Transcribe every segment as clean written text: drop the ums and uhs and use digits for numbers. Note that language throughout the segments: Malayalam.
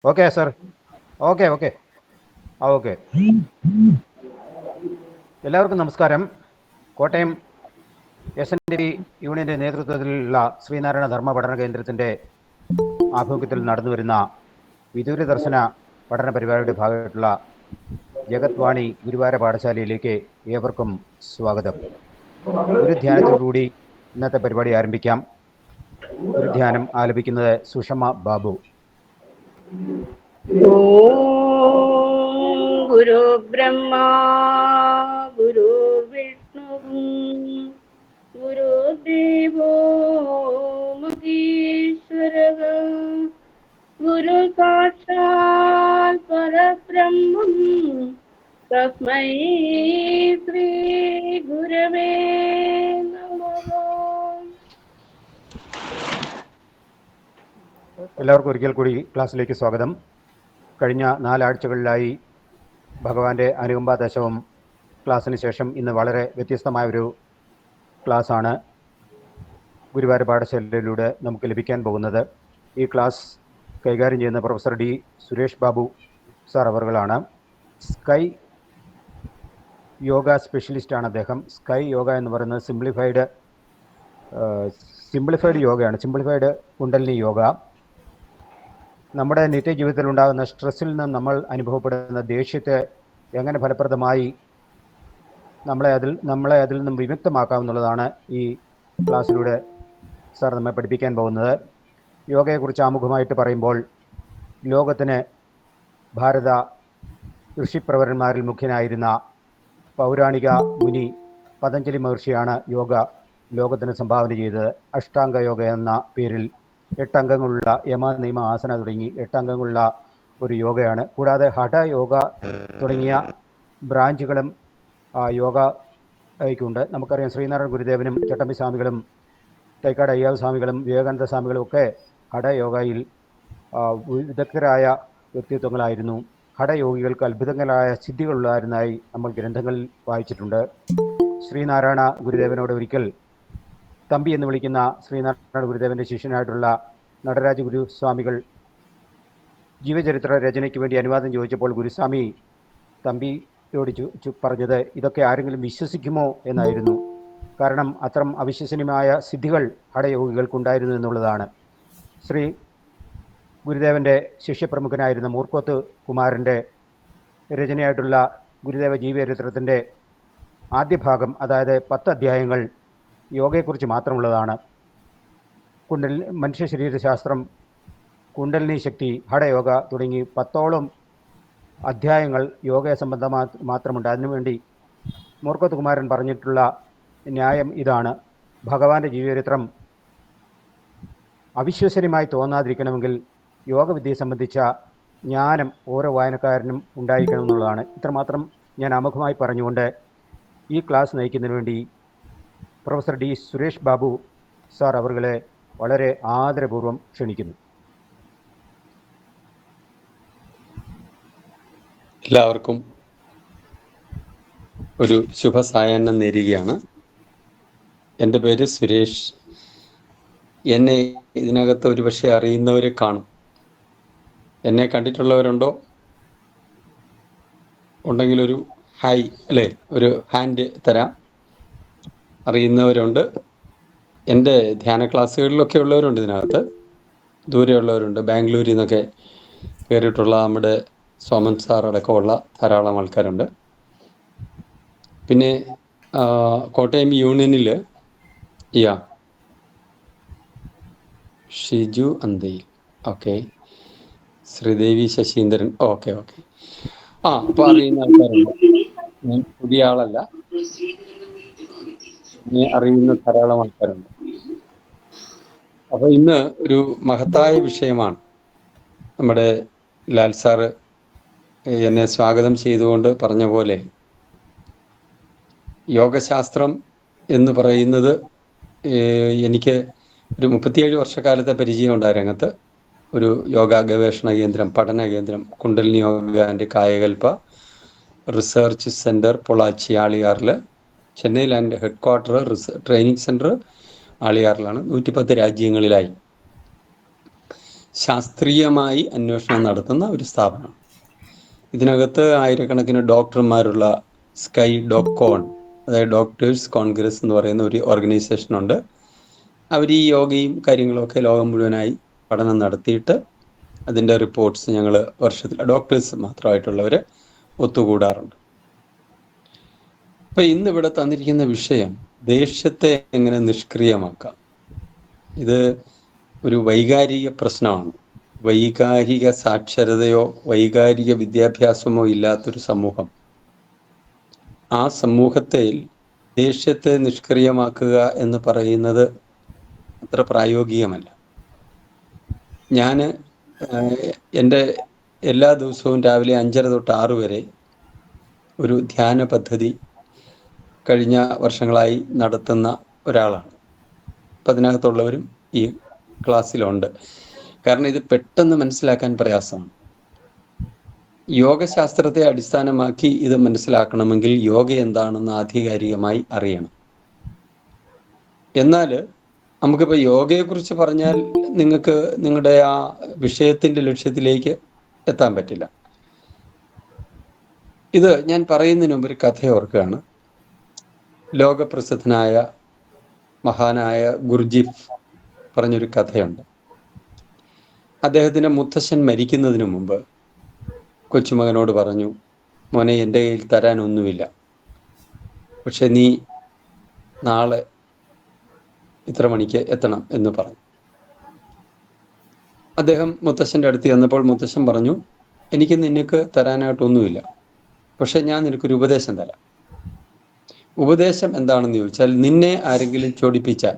Okay sir. Okay okay okay. എല്ലാവർക്കും നമസ്കാരം. കോട്ടയം SNDP യൂണിയന്റെ നേതൃത്വത്തിലുള്ള ശ്രീനാരായണ ധർമ്മ പഠന കേന്ദ്രത്തിൻ്റെ ആഭിമുഖ്യത്തിൽ നടന്നു വരുന്ന വിദൂര ദർശന പഠന പരിപാടിയുടെ ഭാഗമായിട്ടുള്ള ജഗത് വാണി ഗുരുവാര പാഠശാലയിലേക്ക് ഏവർക്കും സ്വാഗതം. ഒരു ധ്യാനത്തോടുകൂടി ഇന്നത്തെ പരിപാടി ആരംഭിക്കാം. ഒരു ധ്യാനം ആലപിക്കുന്നത് സുഷമ ബാബു. ഗുരു ബ്രഹ്മ ഗുരു വിഷ്ണു ഗുരുദേവോ മഹേശ്വര ഗുരു സാക്ഷാൽ പരബ്രഹ്മം തസ്മൈ ശ്രീ ഗുരവേ നമഃ. എല്ലാവർക്കും ഒരിക്കൽ കൂടി ക്ലാസ്സിലേക്ക് സ്വാഗതം. കഴിഞ്ഞ 4 ആഴ്ചകളിലായി ഭഗവാന്റെ അനുകമ്പാ ദശവും ക്ലാസ്സിന് ശേഷം ഇന്ന് വളരെ വ്യത്യസ്തമായ ഒരു ക്ലാസ്സാണ് ഗുരുവായൂർ പാഠശാലയിലൂടെ നമുക്ക് ലഭിക്കാൻ പോകുന്നത്. ഈ ക്ലാസ് കൈകാര്യം ചെയ്യുന്ന professor D Suresh Babu sir അവർകളാണ്. സ്കൈ യോഗ സ്പെഷ്യലിസ്റ്റാണ് അദ്ദേഹം. സ്കൈ യോഗ എന്ന് പറയുന്നത് സിംപ്ലിഫൈഡ് യോഗയാണ്, സിംപ്ലിഫൈഡ് കുണ്ടലിനി യോഗ. നമ്മുടെ നിത്യജീവിതത്തിൽ ഉണ്ടാകുന്ന സ്ട്രെസ്സിൽ നിന്ന് നമ്മൾ അനുഭവപ്പെടുന്ന ദേഷ്യത്തെ എങ്ങനെ ഫലപ്രദമായി നമ്മളെ അതിൽ നിന്നും വിമുക്തമാക്കാമെന്നുള്ളതാണ് ഈ ക്ലാസ്സിലൂടെ സാർ നമ്മെ പഠിപ്പിക്കാൻ പോകുന്നത്. യോഗയെക്കുറിച്ച് ആമുഖമായിട്ട് പറയുമ്പോൾ, ലോകത്തിന് ഭാരത ഋഷിപ്രവരന്മാരിൽ മുഖ്യനായിരുന്ന പൗരാണിക മുനി പതഞ്ജലി മഹർഷിയാണ് യോഗ ലോകത്തിന് സംഭാവന ചെയ്തത്. അഷ്ടാംഗ യോഗ എന്ന പേരിൽ 8 അംഗങ്ങളുള്ള യമ നിയമ ആസന തുടങ്ങി 8 അംഗങ്ങളുള്ള ഒരു യോഗയാണ്. കൂടാതെ ഹഠയോഗ തുടങ്ങിയ ബ്രാഞ്ചുകളും യോഗയ്ക്കുണ്ട്. നമുക്കറിയാം, ശ്രീനാരായണ ഗുരുദേവനും ചട്ടമ്പി സ്വാമികളും തൈക്കാട് അയ്യാവ് സ്വാമികളും വിവേകാനന്ദ സ്വാമികളും ഒക്കെ ഹഠയോഗയിൽ വിദഗ്ധരായ വ്യക്തിത്വങ്ങളായിരുന്നു. ഹഠയോഗികൾക്ക് അത്ഭുതങ്ങളായ സിദ്ധികളുണ്ടായിരുന്നതായി നമ്മൾ ഗ്രന്ഥങ്ങളിൽ വായിച്ചിട്ടുണ്ട്. ശ്രീനാരായണ ഗുരുദേവനോട് ഒരിക്കൽ തമ്പി എന്ന് വിളിക്കുന്ന ശ്രീനാരായണ ഗുരുദേവൻ്റെ ശിഷ്യനായിട്ടുള്ള നടരാജ ഗുരുസ്വാമികൾ ജീവചരിത്ര രചനയ്ക്ക് വേണ്ടി അനുവാദം ചോദിച്ചപ്പോൾ ഗുരുസ്വാമി തമ്പിയോട് പറഞ്ഞത്, ഇതൊക്കെ ആരെങ്കിലും വിശ്വസിക്കുമോ എന്നായിരുന്നു. കാരണം അത്തരം അവിശ്വസനീയമായ സിദ്ധികൾ ഹഠയോഗികൾക്കുണ്ടായിരുന്നു എന്നുള്ളതാണ്. ശ്രീ ഗുരുദേവൻ്റെ ശിഷ്യപ്രമുഖനായിരുന്ന മൂർക്കോത്ത് കുമാരൻ്റെ രചനയായിട്ടുള്ള ഗുരുദേവ ജീവചരിത്രത്തിൻ്റെ ആദ്യ ഭാഗം, അതായത് 10 അധ്യായങ്ങൾ യോഗയെക്കുറിച്ച് മാത്രമുള്ളതാണ്. മനുഷ്യ ശരീരശാസ്ത്രം, കുണ്ടലിനി ശക്തി, ഹഠയോഗ തുടങ്ങി 10ഓളം അധ്യായങ്ങൾ യോഗ സംബന്ധം മാത്രമുണ്ട്. അതിനുവേണ്ടി മൂർക്കോത്ത് കുമാരൻ പറഞ്ഞിട്ടുള്ള ന്യായം ഇതാണ്: ഭഗവാന്റെ ജീവചരിത്രം അവിശ്വസനീയമായി തോന്നാതിരിക്കണമെങ്കിൽ യോഗവിദ്യയെ സംബന്ധിച്ച ജ്ഞാനം ഓരോ വായനക്കാരനും ഉണ്ടായിരിക്കണമെന്നുള്ളതാണ്. ഇത്രമാത്രം ഞാൻ ആമുഖമായി പറഞ്ഞുകൊണ്ട് ഈ ക്ലാസ് നയിക്കുന്നതിന് വേണ്ടി professor D Suresh Babu sir അവർകളെ വളരെ ആദരപൂർവ്വം ക്ഷണിക്കുന്നു. എല്ലാവർക്കും ഒരു ശുഭസായാഹ്നം നേരുകയാണ്. എൻ്റെ പേര് സുരേഷ്. എന്നെ ഇതിനകത്ത് ഒരുപക്ഷെ അറിയുന്നവരെ കാണും. എന്നെ കണ്ടിട്ടുള്ളവരുണ്ടോ? ഉണ്ടെങ്കിൽ ഒരു ഹായ്, അല്ലേ, ഒരു ഹാൻഡ് തരാം. അറിയുന്നവരുണ്ട്. എൻ്റെ ധ്യാന ക്ലാസ്സുകളിലൊക്കെ ഉള്ളവരുണ്ട്. ഇതിനകത്ത് ദൂരെയുള്ളവരുണ്ട്. ബാംഗ്ലൂരിൽ നിന്നൊക്കെ കയറിയിട്ടുള്ള നമ്മുടെ സോമൻ സാർ അടക്കമുള്ള ധാരാളം ആൾക്കാരുണ്ട്. പിന്നെ കോട്ടയം യൂണിയനിൽ ഷിജു അന്തയിൽ, ഓക്കെ, ശ്രീദേവി ശശീന്ദ്രൻ, ഓക്കെ. അപ്പോൾ അറിയുന്ന ആൾക്കാരുണ്ട്. ഞാൻ പുതിയ ആളല്ല, അറിയുന്ന ധാരാളം ആൾക്കാരുണ്ട്. അപ്പോൾ ഇന്ന് ഒരു മഹത്തായ വിഷയമാണ്. നമ്മുടെ ലാൽ സാറ് എന്നെ സ്വാഗതം ചെയ്തുകൊണ്ട് പറഞ്ഞ പോലെ, യോഗശാസ്ത്രം എന്ന് പറയുന്നത് എനിക്ക് ഒരു 37 വർഷക്കാലത്തെ പരിചയമുണ്ട് ആ രംഗത്ത്. ഒരു യോഗ ഗവേഷണ കേന്ദ്രം, പഠന കേന്ദ്രം, Kundalini yoga and Kayakalpa research centre, Pollachi ആളിയാറിൽ, ചെന്നൈയിൽ ആൻഡ് ഹെഡ്ക്വാർട്ടർ ട്രെയിനിങ് സെൻറ്റർ ആളിയാറിലാണ്. 110 രാജ്യങ്ങളിലായി. ശാസ്ത്രീയമായി അന്വേഷണം നടത്തുന്ന ഒരു സ്ഥാപനം. ഇതിനകത്ത് ആയിരക്കണക്കിന് ഡോക്ടർമാരുള്ള സ്കൈ ഡോക്കോൺ, അതായത് ഡോക്ടേഴ്സ് കോൺഗ്രസ് എന്ന് പറയുന്ന ഒരു ഓർഗനൈസേഷൻ ഉണ്ട്. അവർ ഈ യോഗയും കാര്യങ്ങളൊക്കെ ലോകം മുഴുവനായി പഠനം നടത്തിയിട്ട് അതിൻ്റെ റിപ്പോർട്ട്സ് ഞങ്ങൾ വർഷത്തിൽ ഡോക്ടേഴ്സ് മാത്രമായിട്ടുള്ളവർ ഒത്തുകൂടാറുണ്ട്. അപ്പം ഇന്നിവിടെ തന്നിരിക്കുന്ന വിഷയം ദേഷ്യത്തെ എങ്ങനെ നിഷ്ക്രിയമാക്കാം. ഇത് ഒരു വൈകാരിക പ്രശ്നമാണ്. വൈകാരിക സാക്ഷരതയോ വൈകാരിക വിദ്യാഭ്യാസമോ ഇല്ലാത്തൊരു സമൂഹം, ആ സമൂഹത്തിൽ ദേഷ്യത്തെ നിഷ്ക്രിയമാക്കുക എന്ന് പറയുന്നത് അത്ര പ്രായോഗികമല്ല. ഞാൻ എൻ്റെ എല്ലാ ദിവസവും രാവിലെ 5:30 തൊട്ട് 6 വരെ ഒരു ധ്യാന പദ്ധതി കഴിഞ്ഞ വർഷങ്ങളായി നടത്തുന്ന ഒരാളാണ്. അപ്പം അതിനകത്തുള്ളവരും ഈ ക്ലാസ്സിലുണ്ട്. കാരണം ഇത് പെട്ടെന്ന് മനസ്സിലാക്കാൻ പ്രയാസമാണ്. യോഗശാസ്ത്രത്തെ അടിസ്ഥാനമാക്കി ഇത് മനസ്സിലാക്കണമെങ്കിൽ യോഗ എന്താണെന്ന് ആധികാരികമായി അറിയണം. എന്നാൽ നമുക്കിപ്പോൾ യോഗയെക്കുറിച്ച് പറഞ്ഞാൽ നിങ്ങൾക്ക് നിങ്ങളുടെ ആ വിഷയത്തിൻ്റെ ലക്ഷ്യത്തിലേക്ക് എത്താൻ പറ്റില്ല. ഇത് ഞാൻ പറയുന്നതിന് മുമ്പ് ഒരു കഥ ഓർക്കുകയാണ്. ലോകപ്രസിദ്ധനായ മഹാനായ ഗുർജീഫ് പറഞ്ഞൊരു കഥയുണ്ട്. അദ്ദേഹത്തിൻ്റെ മുത്തശ്ശൻ മരിക്കുന്നതിന് മുമ്പ് കൊച്ചുമകനോട് പറഞ്ഞു, മോനെ, എൻ്റെ കയ്യിൽ തരാനൊന്നുമില്ല, പക്ഷെ നീ നാളെ ഇത്ര മണിക്ക് എത്തണം എന്ന് പറഞ്ഞു. അദ്ദേഹം മുത്തശ്ശൻ്റെ അടുത്ത് ചെന്നപ്പോൾ മുത്തശ്ശൻ പറഞ്ഞു, എനിക്ക് നിനക്ക് തരാനായിട്ടൊന്നുമില്ല, പക്ഷെ ഞാൻ നിനക്കൊരു ഉപദേശം തരാം. ഉപദേശം എന്താണെന്ന് ചോദിച്ചാൽ, നിന്നെ ആരെങ്കിലും ചൊടിപ്പിച്ചാൽ,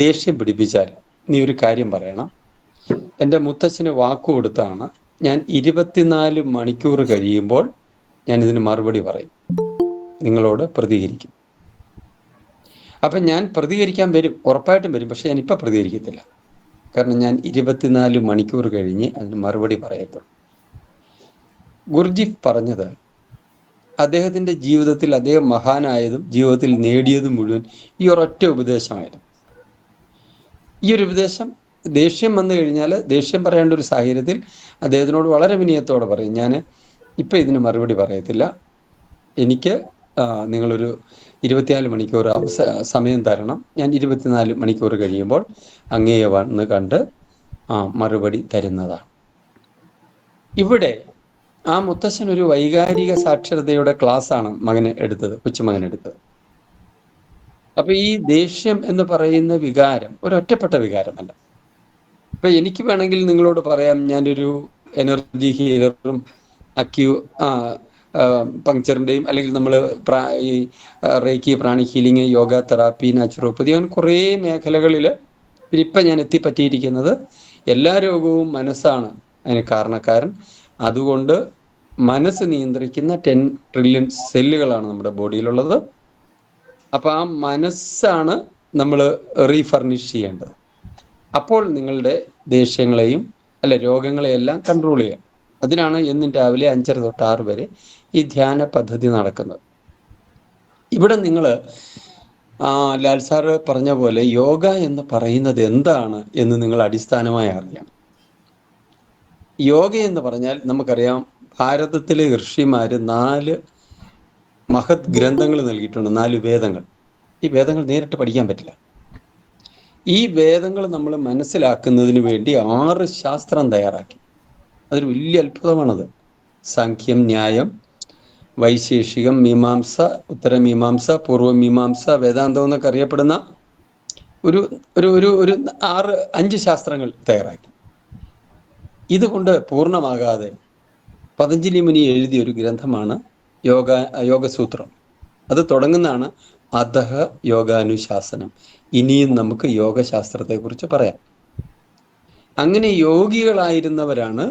ദേഷ്യം പിടിപ്പിച്ചാൽ നീ ഒരു കാര്യം പറയണം. എൻ്റെ മുത്തച്ഛന് വാക്കു കൊടുത്താണ്, ഞാൻ 24 മണിക്കൂർ കഴിയുമ്പോൾ ഞാൻ ഇതിന് മറുപടി പറയും, നിങ്ങളോട് പ്രതികരിക്കും. അപ്പം ഞാൻ പ്രതികരിക്കാൻ വരും, ഉറപ്പായിട്ടും വരും, പക്ഷെ ഞാനിപ്പോൾ പ്രതികരിക്കത്തില്ല. കാരണം ഞാൻ 24 മണിക്കൂർ കഴിഞ്ഞ് അതിന് മറുപടി പറയത്തുള്ളൂ. ഗുർജീഫ് പറഞ്ഞത് അദ്ദേഹത്തിൻ്റെ ജീവിതത്തിൽ അദ്ദേഹം മഹാനായതും ജീവിതത്തിൽ നേടിയതും മുഴുവൻ ഈ ഒരൊറ്റ ഉപദേശമായിരുന്നു. ഈ ഒരു ഉപദേശം, ദേഷ്യം വന്നു കഴിഞ്ഞാൽ ദേഷ്യം പറയേണ്ട ഒരു സാഹചര്യത്തിൽ അദ്ദേഹത്തിനോട് വളരെ വിനയത്തോടെ പറയും, ഞാൻ ഇപ്പം ഇതിന് മറുപടി പറയത്തില്ല, എനിക്ക് നിങ്ങളൊരു 24 മണിക്കൂർ സമയം തരണം, ഞാൻ 24 മണിക്കൂർ കഴിയുമ്പോൾ അങ്ങയെ വന്ന് കണ്ട് മറുപടി തരുന്നതാണ്. ഇവിടെ ആ മുത്തശ്ശൻ ഒരു വൈകാരിക സാക്ഷരതയുടെ ക്ലാസ്സാണ് കൊച്ചുമകൻ എടുത്തത്. അപ്പൊ ഈ ദേഷ്യം എന്ന് പറയുന്ന വികാരം ഒരൊറ്റപ്പെട്ട വികാരമല്ല. ഇപ്പൊ എനിക്ക് വേണമെങ്കിൽ നിങ്ങളോട് പറയാം, ഞാനൊരു എനർജി ഹീലറും പങ്ക്ചറിന്റെയും അല്ലെങ്കിൽ നമ്മൾ ഈ റേക്കി, പ്രാണി ഹീലിംഗ്, യോഗ തെറാപ്പി, നാച്ചുറോപ്പതി, അങ്ങനെ കുറേ മേഖലകളിൽ ഇപ്പം ഞാൻ എത്തിപ്പറ്റിയിരിക്കുന്നത് എല്ലാ രോഗവും മനസ്സാണ് അതിന് കാരണക്കാരൻ. അതുകൊണ്ട് മനസ്സ് നിയന്ത്രിക്കുന്ന 10 ട്രില്യൺ സെല്ലുകളാണ് നമ്മുടെ ബോഡിയിലുള്ളത്. അപ്പം ആ മനസ്സാണ് നമ്മൾ റീഫർണിഷ് ചെയ്യേണ്ടത്. അപ്പോൾ നിങ്ങളുടെ ദേഷ്യങ്ങളെയും രോഗങ്ങളെയെല്ലാം കൺട്രോൾ ചെയ്യാം. അതിനാണ് എന്നും രാവിലെ 5:30 തൊട്ട് 6 വരെ ഈ ധ്യാന പദ്ധതി നടക്കുന്നത്. ഇവിടെ നിങ്ങൾ ലാൽ സാറ് പറഞ്ഞ പോലെ യോഗ എന്ന് പറയുന്നത് എന്താണ് എന്ന് നിങ്ങൾ അടിസ്ഥാനമായി അറിയാം. യോഗ എന്ന് പറഞ്ഞാൽ നമുക്കറിയാം, ഭാരതത്തിലെ ഋഷിമാർ 4 മഹത് ഗ്രന്ഥങ്ങൾ നൽകിയിട്ടുണ്ട്, 4 വേദങ്ങൾ. ഈ വേദങ്ങൾ നേരിട്ട് പഠിക്കാൻ പറ്റില്ല. ഈ വേദങ്ങൾ നമ്മൾ മനസ്സിലാക്കുന്നതിന് വേണ്ടി 6 ശാസ്ത്രം തയ്യാറാക്കി. അതൊരു വലിയ അത്ഭുതമാണത്. സാഖ്യം, ന്യായം, വൈശേഷികം, മീമാംസ, ഉത്തരമീമാംസ, പൂർവമീമാംസ, വേദാന്തം എന്നൊക്കെ അറിയപ്പെടുന്ന ഒരു 5 ശാസ്ത്രങ്ങൾ തയ്യാറാക്കി. ഇതുകൊണ്ട് പൂർണ്ണമാകാതെ പതഞ്ജലി മുനി എഴുതിയ ഒരു ഗ്രന്ഥമാണ് യോഗസൂത്രം. അത് തുടങ്ങുന്നതാണ് അധഃ യോഗാനുശാസനം. ഇനിയും നമുക്ക് യോഗശാസ്ത്രത്തെക്കുറിച്ച് പറയാം. അങ്ങനെ യോഗികളായിരുന്നവരാണ്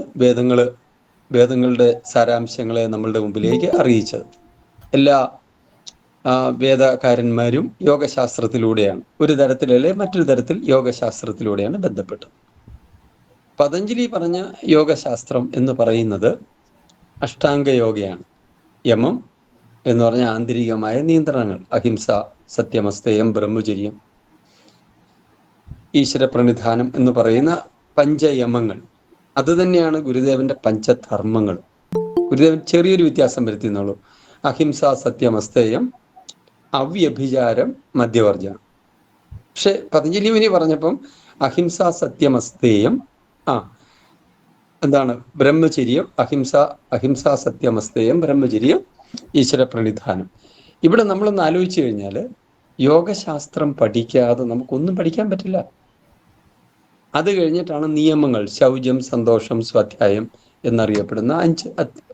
വേദങ്ങളുടെ സാരാംശങ്ങളെ നമ്മളുടെ മുമ്പിലേക്ക് അറിയിച്ചത്. എല്ലാ വേദകാരന്മാരും യോഗശാസ്ത്രത്തിലൂടെയാണ്, ഒരു തരത്തിലല്ലേ മറ്റൊരു തരത്തിൽ യോഗശാസ്ത്രത്തിലൂടെയാണ് ബന്ധപ്പെട്ടത്. പതഞ്ജലി പറഞ്ഞ യോഗശാസ്ത്രം എന്ന് പറയുന്നത് അഷ്ടാംഗ യോഗയാണ്. യമം എന്ന് പറഞ്ഞ ആന്തരികമായ നിയന്ത്രണങ്ങൾ, അഹിംസ, സത്യമസ്തേയം, ബ്രഹ്മചര്യം, ഈശ്വര പ്രണിധാനം എന്ന് പറയുന്ന പഞ്ചയമങ്ങൾ. അത് തന്നെയാണ് ഗുരുദേവന്റെ പഞ്ചധർമ്മങ്ങൾ. ഗുരുദേവൻ ചെറിയൊരു വ്യത്യാസം വരുത്തിയെന്നുള്ളൂ. അഹിംസ, സത്യം, അസ്തേയം, അവ്യഭിചാരം, മദ്യവർജനം. പക്ഷെ പതഞ്ജലി മുനി പറഞ്ഞപ്പം അഹിംസ, സത്യം, അസ്തേയം, എന്താണ് ബ്രഹ്മചര്യം, അഹിംസ സത്യം അസ്തേയം, ബ്രഹ്മചര്യം, ഈശ്വര പ്രണിധാനം. ഇവിടെ നമ്മളൊന്ന് ആലോചിച്ചു കഴിഞ്ഞാൽ യോഗശാസ്ത്രം പഠിക്കാതെ നമുക്കൊന്നും പഠിക്കാൻ പറ്റില്ല. അത് കഴിഞ്ഞിട്ടാണ് നിയമങ്ങൾ, ശൗചം, സന്തോഷം, സ്വാധ്യായം എന്നറിയപ്പെടുന്ന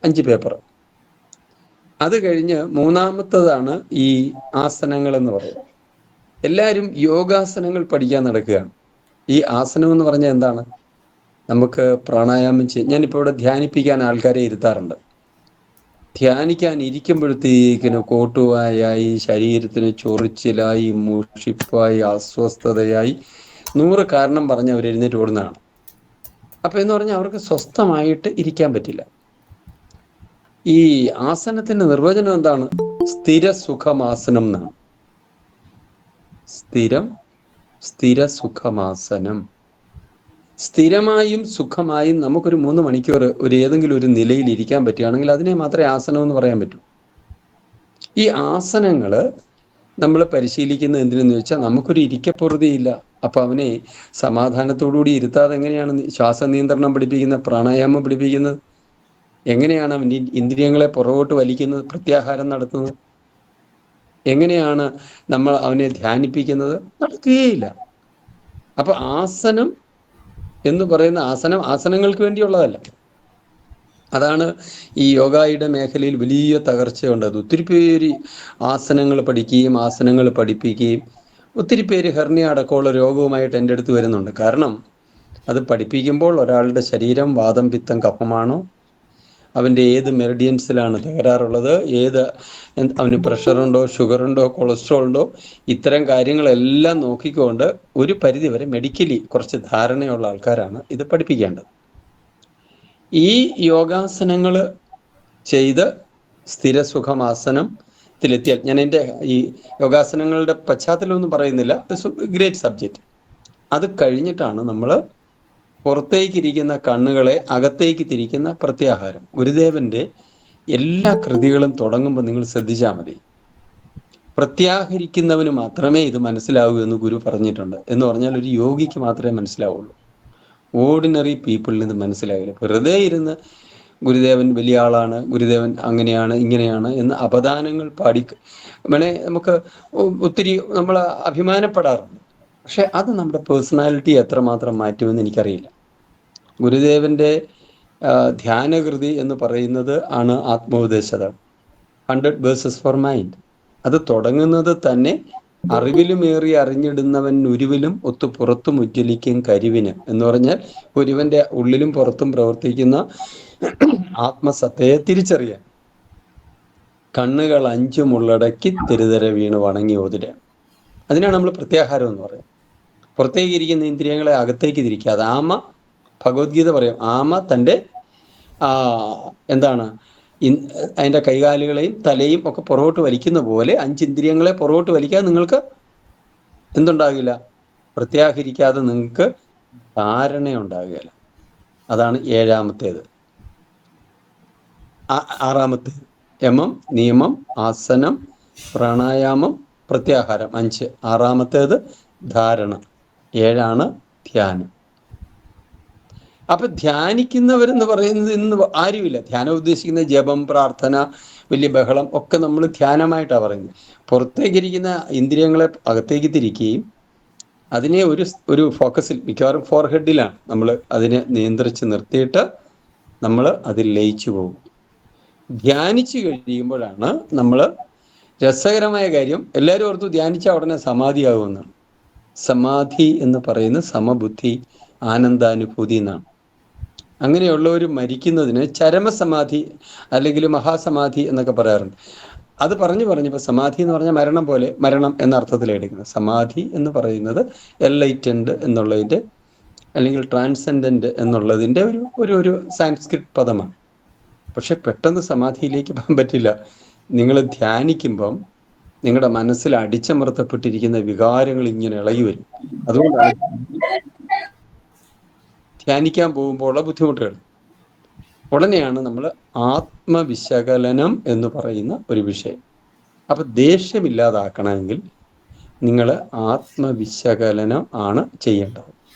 അഞ്ച് പേപ്പർ. അത് കഴിഞ്ഞ് മൂന്നാമത്തതാണ് ഈ ആസനങ്ങൾ എന്ന് പറയുന്നത്. എല്ലാവരും യോഗാസനങ്ങൾ പഠിക്കാൻ നടക്കുകയാണ്. ഈ ആസനം എന്ന് പറഞ്ഞാൽ എന്താണ്? നമുക്ക് പ്രാണായാമം ഞാനിപ്പോൾ ഇവിടെ ധ്യാനിപ്പിക്കാൻ ആൾക്കാരെ ഇരുത്താറുണ്ട്. ധ്യാനിക്കാൻ ഇരിക്കുമ്പോഴത്തേക്കിന് കോട്ടുവായായി, ശരീരത്തിന് ചൊറിച്ചിലായി, മുഷിപ്പായി, അസ്വസ്ഥതയായി 100 കാരണം പറഞ്ഞ് അവർ എഴുന്നേറ്റ് ഓടുന്നതാണ്. അപ്പം എന്ന് പറഞ്ഞാൽ അവർക്ക് സ്വസ്ഥമായിട്ട് ഇരിക്കാൻ പറ്റില്ല. ഈ ആസനത്തിന്റെ നിർവചനം എന്താണ്? സ്ഥിര സുഖമാസനം എന്നാണ്. സ്ഥിര സുഖമാസനം. സ്ഥിരമായും സുഖമായും നമുക്കൊരു 3 മണിക്കൂർ ഏതെങ്കിലും ഒരു നിലയിൽ ഇരിക്കാൻ പറ്റുകയാണെങ്കിൽ അതിനെ മാത്രമേ ആസനം എന്ന് പറയാൻ പറ്റൂ. ഈ ആസനങ്ങൾ നമ്മൾ പരിശീലിക്കുന്നത് എന്തിനെന്ന് ചോദിച്ചാൽ നമുക്കൊരു ഇരിക്കപ്പുറതിയില്ല. അപ്പൊ അവനെ സമാധാനത്തോടുകൂടി ഇരുത്താതെ എങ്ങനെയാണ് ശ്വാസനിയന്ത്രണം പഠിപ്പിക്കുന്നത്, പ്രാണായാമം പഠിപ്പിക്കുന്നത്? എങ്ങനെയാണ് അവൻ്റെ ഇന്ദ്രിയങ്ങളെ പുറകോട്ട് വലിക്കുന്നത്, പ്രത്യാഹാരം നടത്തുന്നത്? എങ്ങനെയാണ് നമ്മൾ അവനെ ധ്യാനിപ്പിക്കുന്നത്? നടക്കുകയില്ല. അപ്പൊ ആസനം എന്ന് പറയുന്ന ആസനങ്ങൾക്ക് വേണ്ടിയുള്ളതല്ല. അതാണ് ഈ യോഗയുടെ മേഖലയിൽ വലിയ തകർച്ചയുണ്ടത്. ഒത്തിരി പേര് ആസനങ്ങൾ പഠിക്കുകയും ആസനങ്ങൾ പഠിപ്പിക്കുകയും ഒത്തിരി പേര് ഹെർണിയ അടക്കമുള്ള രോഗവുമായിട്ട് എൻ്റെ അടുത്ത് വരുന്നുണ്ട്. കാരണം അത് പഠിപ്പിക്കുമ്പോൾ ഒരാളുടെ ശരീരം വാതം, പിത്തം, കഫമാണോ, അവൻ്റെ ഏത് മെറിഡിയൻസിലാണ് തകരാറുള്ളത്, അവന് പ്രഷറുണ്ടോ, ഷുഗറുണ്ടോ, കൊളസ്ട്രോൾ ഉണ്ടോ, ഇത്തരം കാര്യങ്ങളെല്ലാം നോക്കിക്കൊണ്ട് ഒരു പരിധിവരെ മെഡിക്കലി കുറച്ച് ധാരണയുള്ള ആൾക്കാരാണ് ഇത് പഠിപ്പിക്കേണ്ടത്. ഈ യോഗാസനങ്ങൾ ചെയ്ത് സ്ഥിരസുഖമാസനത്തിലെത്തിയാൽ, ഞാൻ എൻ്റെ ഈ യോഗാസനങ്ങളുടെ പശ്ചാത്തലമൊന്നും പറയുന്നില്ല, ഗ്രേറ്റ് സബ്ജക്റ്റ്. അത് കഴിഞ്ഞിട്ടാണ് നമ്മൾ പുറത്തേക്കിരിക്കുന്ന കണ്ണുകളെ അകത്തേക്ക് തിരിക്കുന്ന പ്രത്യാഹാരം. ഗുരുദേവന്റെ എല്ലാ കൃതികളും തുടങ്ങുമ്പോൾ നിങ്ങൾ ശ്രദ്ധിച്ചാൽ മതി, പ്രത്യാഹരിക്കുന്നവന് മാത്രമേ ഇത് മനസ്സിലാവൂ എന്ന് ഗുരു പറഞ്ഞിട്ടുണ്ട്. എന്ന് പറഞ്ഞാൽ ഒരു യോഗിക്ക് മാത്രമേ മനസ്സിലാവുള്ളൂ. ഓർഡിനറി പീപ്പിളിന് ഇത് മനസ്സിലാകില്ല. വെറുതെ ഇരുന്ന് ഗുരുദേവൻ വലിയ ആളാണ്, ഗുരുദേവൻ അങ്ങനെയാണ് ഇങ്ങനെയാണ് എന്ന് അപദാനങ്ങൾ വേണേ നമുക്ക് ഒത്തിരി നമ്മൾ അഭിമാനപ്പെടാറുണ്ട്. പക്ഷെ അത് നമ്മുടെ പേഴ്സണാലിറ്റി എത്രമാത്രം മാറ്റുമെന്ന് എനിക്കറിയില്ല. ഗുരുദേവന്റെ ധ്യാനകൃതി എന്ന് പറയുന്നത് ആണ് ആത്മോപദേശം, 100 Verses for Mind. അത് തുടങ്ങുന്നത് തന്നെ അറിവിലുമേറി അറിഞ്ഞിടുന്നവൻ ഉരുവിലും ഒത്തു പുറത്തും ഉജ്ജ്വലിക്കും കരിവിന് എന്ന് പറഞ്ഞാൽ ഒരുവന്റെ ഉള്ളിലും പുറത്തും പ്രവർത്തിക്കുന്ന ആത്മസത്തയെ തിരിച്ചറിയാൻ. കണ്ണുകൾ 5 ഉള്ളടക്കി തെരുതര വീണ് വണങ്ങി ഓതിര. അതിനാണ് നമ്മൾ പ്രത്യാഹാരം എന്ന് പറയുന്നത്. പുറത്തേക്ക് ഇരിക്കുന്ന ഇന്ദ്രിയങ്ങളെ അകത്തേക്ക് തിരിക്കാതെ. ഭഗവത്ഗീത പറയും, ആമ തൻ്റെ അതിൻ്റെ കൈകാലുകളെയും തലയും ഒക്കെ പുറകോട്ട് വലിക്കുന്ന പോലെ 5 ഇന്ദ്രിയങ്ങളെ പുറകോട്ട് വലിക്കാതെ നിങ്ങൾക്ക് എന്തുണ്ടാകില്ല? പ്രത്യാഹരിക്കാതെ നിങ്ങൾക്ക് ധാരണയുണ്ടാകുകയില്ല. അതാണ് 7ാമത്തേത്. 6ാമത്തേത് യമം, നിയമം, ആസനം, പ്രാണായാമം, പ്രത്യാഹാരം 5. 6ാമത്തേത് ധാരണ. 7ആണ് ധ്യാനം. അപ്പൊ ധ്യാനിക്കുന്നവരെന്ന് പറയുന്നത് ഇന്ന് ആരുമില്ല. ധ്യാനം ഉദ്ദേശിക്കുന്ന ജപം, പ്രാർത്ഥന, വലിയ ബഹളം ഒക്കെ നമ്മൾ ധ്യാനമായിട്ടാണ് പറയുന്നത്. പുറത്തേക്കിരിക്കുന്ന ഇന്ദ്രിയങ്ങളെ അകത്തേക്ക് തിരിക്കുകയും അതിനെ ഒരു ഫോക്കസിൽ, മിക്കവാറും ഫോർഹെഡിലാണ് നമ്മൾ അതിനെ നിയന്ത്രിച്ച് നിർത്തിയിട്ട് നമ്മൾ അതിൽ ലയിച്ചു പോകും. ധ്യാനിച്ചു കഴിയുമ്പോഴാണ് നമ്മൾ, രസകരമായ കാര്യം, എല്ലാവരും ഓർത്തു ധ്യാനിച്ചാൽ ഉടനെ സമാധിയാകുമെന്നാണ്. സമാധി എന്ന് പറയുന്നത് സമബുദ്ധി, ആനന്ദാനുഭൂതി എന്നാണ്. അങ്ങനെയുള്ളവർ മരിക്കുന്നതിന് ചരമസമാധി അല്ലെങ്കിൽ മഹാസമാധി എന്നൊക്കെ പറയാറുണ്ട്. അത് പറഞ്ഞപ്പോൾ സമാധി എന്ന് പറഞ്ഞാൽ മരണം പോലെ, മരണം എന്ന അർത്ഥത്തിലെടുക്കുന്നത്. സമാധി എന്ന് പറയുന്നത് എൻലൈറ്റൻഡ് എന്നുള്ളതിൻ്റെ അല്ലെങ്കിൽ ട്രാൻസെൻഡന്റ് എന്നുള്ളതിൻ്റെ ഒരു സാൻസ്ക്രിറ്റ് പദമാണ്. പക്ഷെ പെട്ടെന്ന് സമാധിയിലേക്ക് പോകാൻ പറ്റില്ല. നിങ്ങൾ ധ്യാനിക്കുമ്പം നിങ്ങളുടെ മനസ്സിൽ അടിച്ചമർത്തപ്പെട്ടിരിക്കുന്ന വികാരങ്ങൾ ഇങ്ങനെ ഇളകി വരും. അതുകൊണ്ടാണ് ധ്യാനിക്കാൻ പോകുമ്പോൾ ഉള്ള ബുദ്ധിമുട്ടുകൾ. ഉടനെയാണ് നമ്മൾ ആത്മവിശകലനം എന്ന് പറയുന്ന ഒരു വിഷയം. അപ്പം ദേഷ്യമില്ലാതാക്കണമെങ്കിൽ നിങ്ങൾ ആത്മവിശകലനം ആണ് ചെയ്യേണ്ടത്,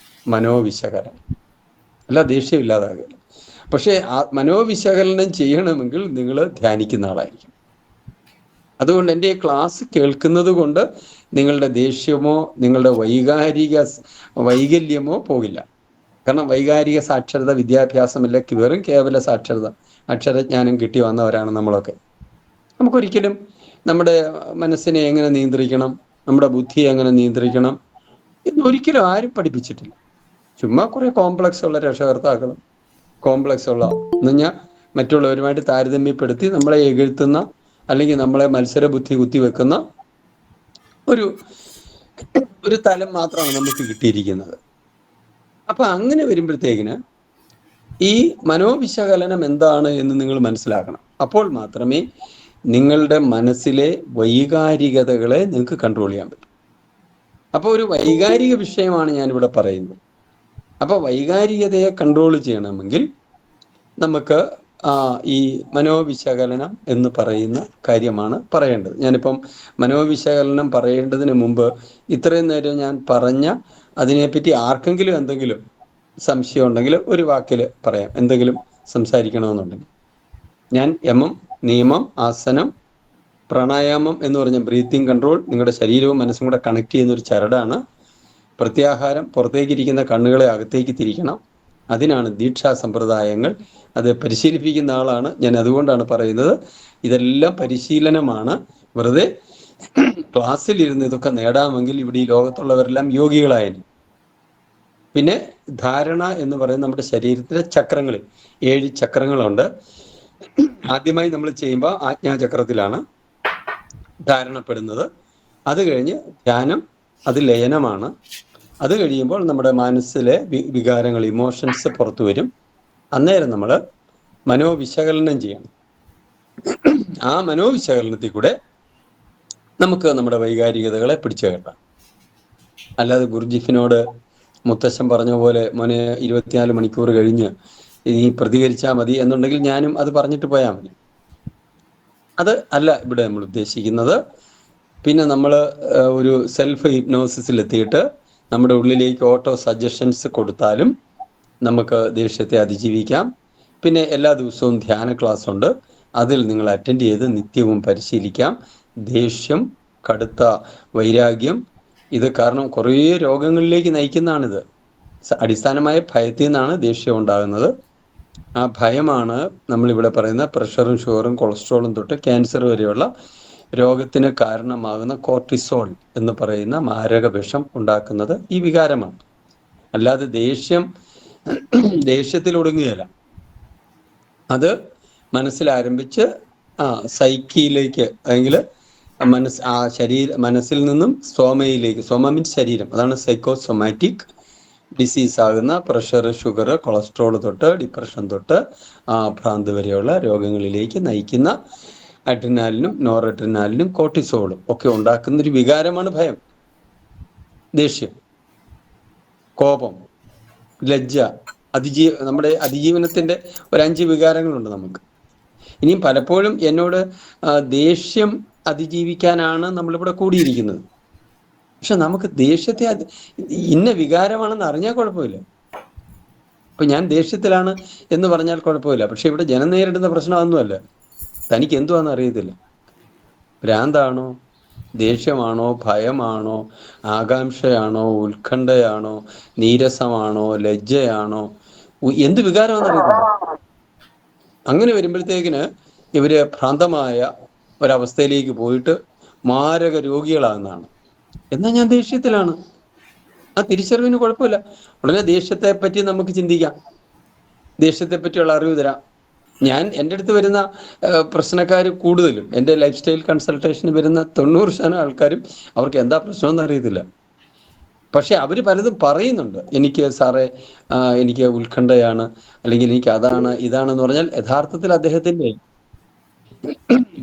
മനോവിശകലനം, അല്ല ദേഷ്യമില്ലാതാകില്ല. പക്ഷേ മനോവിശകലനം ചെയ്യണമെങ്കിൽ നിങ്ങൾ ധ്യാനിക്കുന്ന ആളായിരിക്കും. അതുകൊണ്ട് എൻ്റെ ഈ ക്ലാസ് കേൾക്കുന്നത് കൊണ്ട് നിങ്ങളുടെ ദേഷ്യമോ നിങ്ങളുടെ വൈകല്യമോ പോകില്ല. കാരണം വൈകാരിക സാക്ഷരത വിദ്യാഭ്യാസമില്ല, വെറും കേവല സാക്ഷരത, അക്ഷരജ്ഞാനം കിട്ടി വന്നവരാണ് നമ്മളൊക്കെ. നമുക്കൊരിക്കലും നമ്മുടെ മനസ്സിനെ എങ്ങനെ നിയന്ത്രിക്കണം, നമ്മുടെ ബുദ്ധിയെ എങ്ങനെ നിയന്ത്രിക്കണം എന്നൊരിക്കലും ആരും പഠിപ്പിച്ചിട്ടില്ല. ചുമ്മാ കുറെ കോംപ്ലക്സ് ഉള്ള രക്ഷകർത്താക്കളും കോംപ്ലക്സ് ഉള്ള എന്ന് പറഞ്ഞാൽ മറ്റുള്ളവരുമായിട്ട് താരതമ്യപ്പെടുത്തി നമ്മളെ എഴുത്തുന്ന അല്ലെങ്കിൽ നമ്മളെ മത്സര ബുദ്ധി കുത്തിവെക്കുന്ന ഒരു തലം മാത്രമാണ് നമുക്ക് കിട്ടിയിരിക്കുന്നത്. അപ്പൊ അങ്ങനെ വരുമ്പോഴത്തേക്കിന് ഈ മനോവിശകലനം എന്താണ് എന്ന് നിങ്ങൾ മനസ്സിലാക്കണം. അപ്പോൾ മാത്രമേ നിങ്ങളുടെ മനസ്സിലെ വൈകാരികതകളെ നിങ്ങൾക്ക് കൺട്രോൾ ചെയ്യാൻ പറ്റും. അപ്പോൾ ഒരു വൈകാരിക വിഷയമാണ് ഞാനിവിടെ പറയുന്നത്. അപ്പോൾ വൈകാരികതയെ കൺട്രോൾ ചെയ്യണമെങ്കിൽ നമുക്ക് ഈ മനോവിശകലനം എന്ന് പറയുന്ന കാര്യമാണ് പറയേണ്ടത്. ഞാനിപ്പം മനോവിശകലനം പറയേണ്ടതിന് മുമ്പ് ഇത്രയും നേരം ഞാൻ പറഞ്ഞ അതിനെപ്പറ്റി ആർക്കെങ്കിലും എന്തെങ്കിലും സംശയം ഉണ്ടെങ്കിൽ ഒരു വാക്കിൽ പറയാം. എന്തെങ്കിലും സംസാരിക്കണമെന്നുണ്ടെങ്കിൽ ഞാൻ നിയമം, ആസനം, പ്രാണായാമം എന്ന് പറഞ്ഞ ബ്രീത്തിങ് കൺട്രോൾ, നിങ്ങളുടെ ശരീരവും മനസ്സും കൂടെ കണക്ട് ചെയ്യുന്ന ഒരു ചരടാണ്. പ്രത്യാഹാരം, പുറത്തേക്കിരിക്കുന്ന കണ്ണുകളെ അകത്തേക്ക് തിരിക്കണം. അതിനാണ് ദീക്ഷാ സമ്പ്രദായങ്ങൾ. അത് പരിശീലിപ്പിക്കുന്ന ആളാണ് ഞാൻ. അതുകൊണ്ടാണ് പറയുന്നത് ഇതെല്ലാം പരിശീലനമാണ്. വെറുതെ ക്ലാസ്സിൽ ഇരുന്ന് ഇതൊക്കെ നേടാമെങ്കിൽ ഇവിടെ ഈ ലോകത്തുള്ളവരെല്ലാം യോഗികളായിരുന്നു. പിന്നെ ധാരണ എന്ന് പറയുന്നത് നമ്മുടെ ശരീരത്തിലെ ചക്രങ്ങളിൽ 7 ചക്രങ്ങളുണ്ട്. ആദ്യമായി നമ്മൾ ചെയ്യുമ്പോൾ ആജ്ഞാചക്രത്തിലാണ് ധാരണപ്പെടുന്നത്. അത് കഴിഞ്ഞ് ധ്യാനം, അത് ലയനമാണ്. അത് കഴിയുമ്പോൾ നമ്മുടെ മനസ്സിലെ വികാരങ്ങൾ, ഇമോഷൻസ് പുറത്തു വരും. അന്നേരം നമ്മൾ മനോവിശകലനം ചെയ്യണം. ആ മനോവിശകലനത്തിൽ കൂടെ നമുക്ക് നമ്മുടെ വൈകാരികതകളെ പിടിച്ചു കേട്ടാം. അല്ലാതെ ഗുരുജിഫിനോട് മുത്തശ്ശൻ പറഞ്ഞ പോലെ മോനെ 24 മണിക്കൂർ കഴിഞ്ഞ് നീ പ്രതികരിച്ചാൽ മതി എന്നുണ്ടെങ്കിൽ ഞാനും അത് പറഞ്ഞിട്ട് പോയാൽ മതി. അത് അല്ല ഇവിടെ നമ്മൾ ഉദ്ദേശിക്കുന്നത്. പിന്നെ നമ്മൾ ഒരു സെൽഫ് ഹിപ്നോസിസിലെത്തിയിട്ട് നമ്മുടെ ഉള്ളിലേക്ക് ഓട്ടോ സജഷൻസ് കൊടുത്താലും നമുക്ക് ദേഷ്യത്തെ അതിജീവിക്കാം. പിന്നെ എല്ലാ ദിവസവും ധ്യാന ക്ലാസ് ഉണ്ട്, അതിൽ നിങ്ങൾ അറ്റൻഡ് ചെയ്ത് നിത്യവും പരിശീലിക്കാം. ദേഷ്യം, കടുത്ത വൈരാഗ്യം, ഇത് കാരണം കുറേ രോഗങ്ങളിലേക്ക് നയിക്കുന്നതാണിത്. അടിസ്ഥാനമായ ഭയത്തിൽ നിന്നാണ് ദേഷ്യം ഉണ്ടാകുന്നത്. ആ ഭയമാണ് നമ്മളിവിടെ പറയുന്ന പ്രഷറും ഷുഗറും കൊളസ്ട്രോളും തൊട്ട് ക്യാൻസർ വരെയുള്ള രോഗത്തിന് കാരണമാകുന്ന കോർട്ടിസോൾ എന്ന് പറയുന്ന മാരക വിഷം ഉണ്ടാക്കുന്നത് ഈ വികാരമാണ്. അല്ലാതെ ദേഷ്യത്തിൽ ഒടുങ്ങുകയല്ല. അത് മനസ്സിലാരംഭിച്ച് സൈക്കിയിലേക്ക്, അല്ലെങ്കിൽ മനസ്സിൽ നിന്നും സോമയിലേക്ക്. സോമ മീൻസ് ശരീരം, അതാണ് സൈക്കോസൊമാറ്റിക് ഡിസീസ് ആകുന്ന പ്രഷർ, ഷുഗർ, കൊളസ്ട്രോൾ തൊട്ട് ഡിപ്രഷൻ തൊട്ട് ഭ്രാന്ത് വരെയുള്ള രോഗങ്ങളിലേക്ക് നയിക്കുന്ന അഡ്രിനാലിനും നോറഡ്രിനാലിനും കോർട്ടിസോളും ഒക്കെ ഉണ്ടാക്കുന്ന ഒരു വികാരമാണ് ഭയം, ദേഷ്യം, കോപം, ലജ്ജ, നമ്മുടെ അതിജീവനത്തിന്റെ ഒരു 5 വികാരങ്ങളുണ്ട് നമുക്ക്. ഇനിയും പലപ്പോഴും എന്നോട് ദേഷ്യം അതിജീവിക്കാനാണ് നമ്മളിവിടെ കൂടിയിരിക്കുന്നത്. പക്ഷെ നമുക്ക് ദേഷ്യത്തെ ഇന്ന വികാരമാണെന്ന് അറിഞ്ഞാൽ കുഴപ്പമില്ല. ഇപ്പൊ ഞാൻ ദേഷ്യത്തിലാണ് എന്ന് പറഞ്ഞാൽ കുഴപ്പമില്ല. പക്ഷെ ഇവിടെ ജനം നേരിടുന്ന പ്രശ്നം അതൊന്നുമല്ല. തനിക്ക് എന്തുവാന്ന് അറിയത്തില്ല. ഭ്രാന്താണോ, ദേഷ്യമാണോ, ഭയമാണോ, ആകാംക്ഷയാണോ, ഉത്കണ്ഠയാണോ, നീരസമാണോ, ലജ്ജയാണോ, എന്ത് വികാരമാണെന്ന് അറിയത്തില്ല. അങ്ങനെ വരുമ്പോഴത്തേക്കിന് ഇവര് ഭ്രാന്തമായ ഒരവസ്ഥയിലേക്ക് പോയിട്ട് മാരക രോഗികളാകുന്നതാണ്. എന്നാൽ ഞാൻ ദേഷ്യത്തിലാണ്, ആ തിരിച്ചറിവിന് കുഴപ്പമില്ല. ഉടനെ ദേഷ്യത്തെ പറ്റി നമുക്ക് ചിന്തിക്കാം, ദേഷ്യത്തെ പറ്റിയുള്ള അറിവ് തരാം. ഞാൻ എൻ്റെ അടുത്ത് വരുന്ന പ്രശ്നക്കാർ കൂടുതലും എൻ്റെ ലൈഫ് സ്റ്റൈൽ കൺസൾട്ടേഷന് വരുന്ന 90% ആൾക്കാരും അവർക്ക് എന്താ പ്രശ്നമെന്ന് അറിയത്തില്ല. പക്ഷെ അവർ പലതും പറയുന്നുണ്ട്. എനിക്ക് സാറേ എനിക്ക് ഉത്കണ്ഠയാണ്, അല്ലെങ്കിൽ എനിക്ക് അതാണ് ഇതാണെന്ന് പറഞ്ഞാൽ യഥാർത്ഥത്തിൽ അദ്ദേഹത്തിൻ്റെ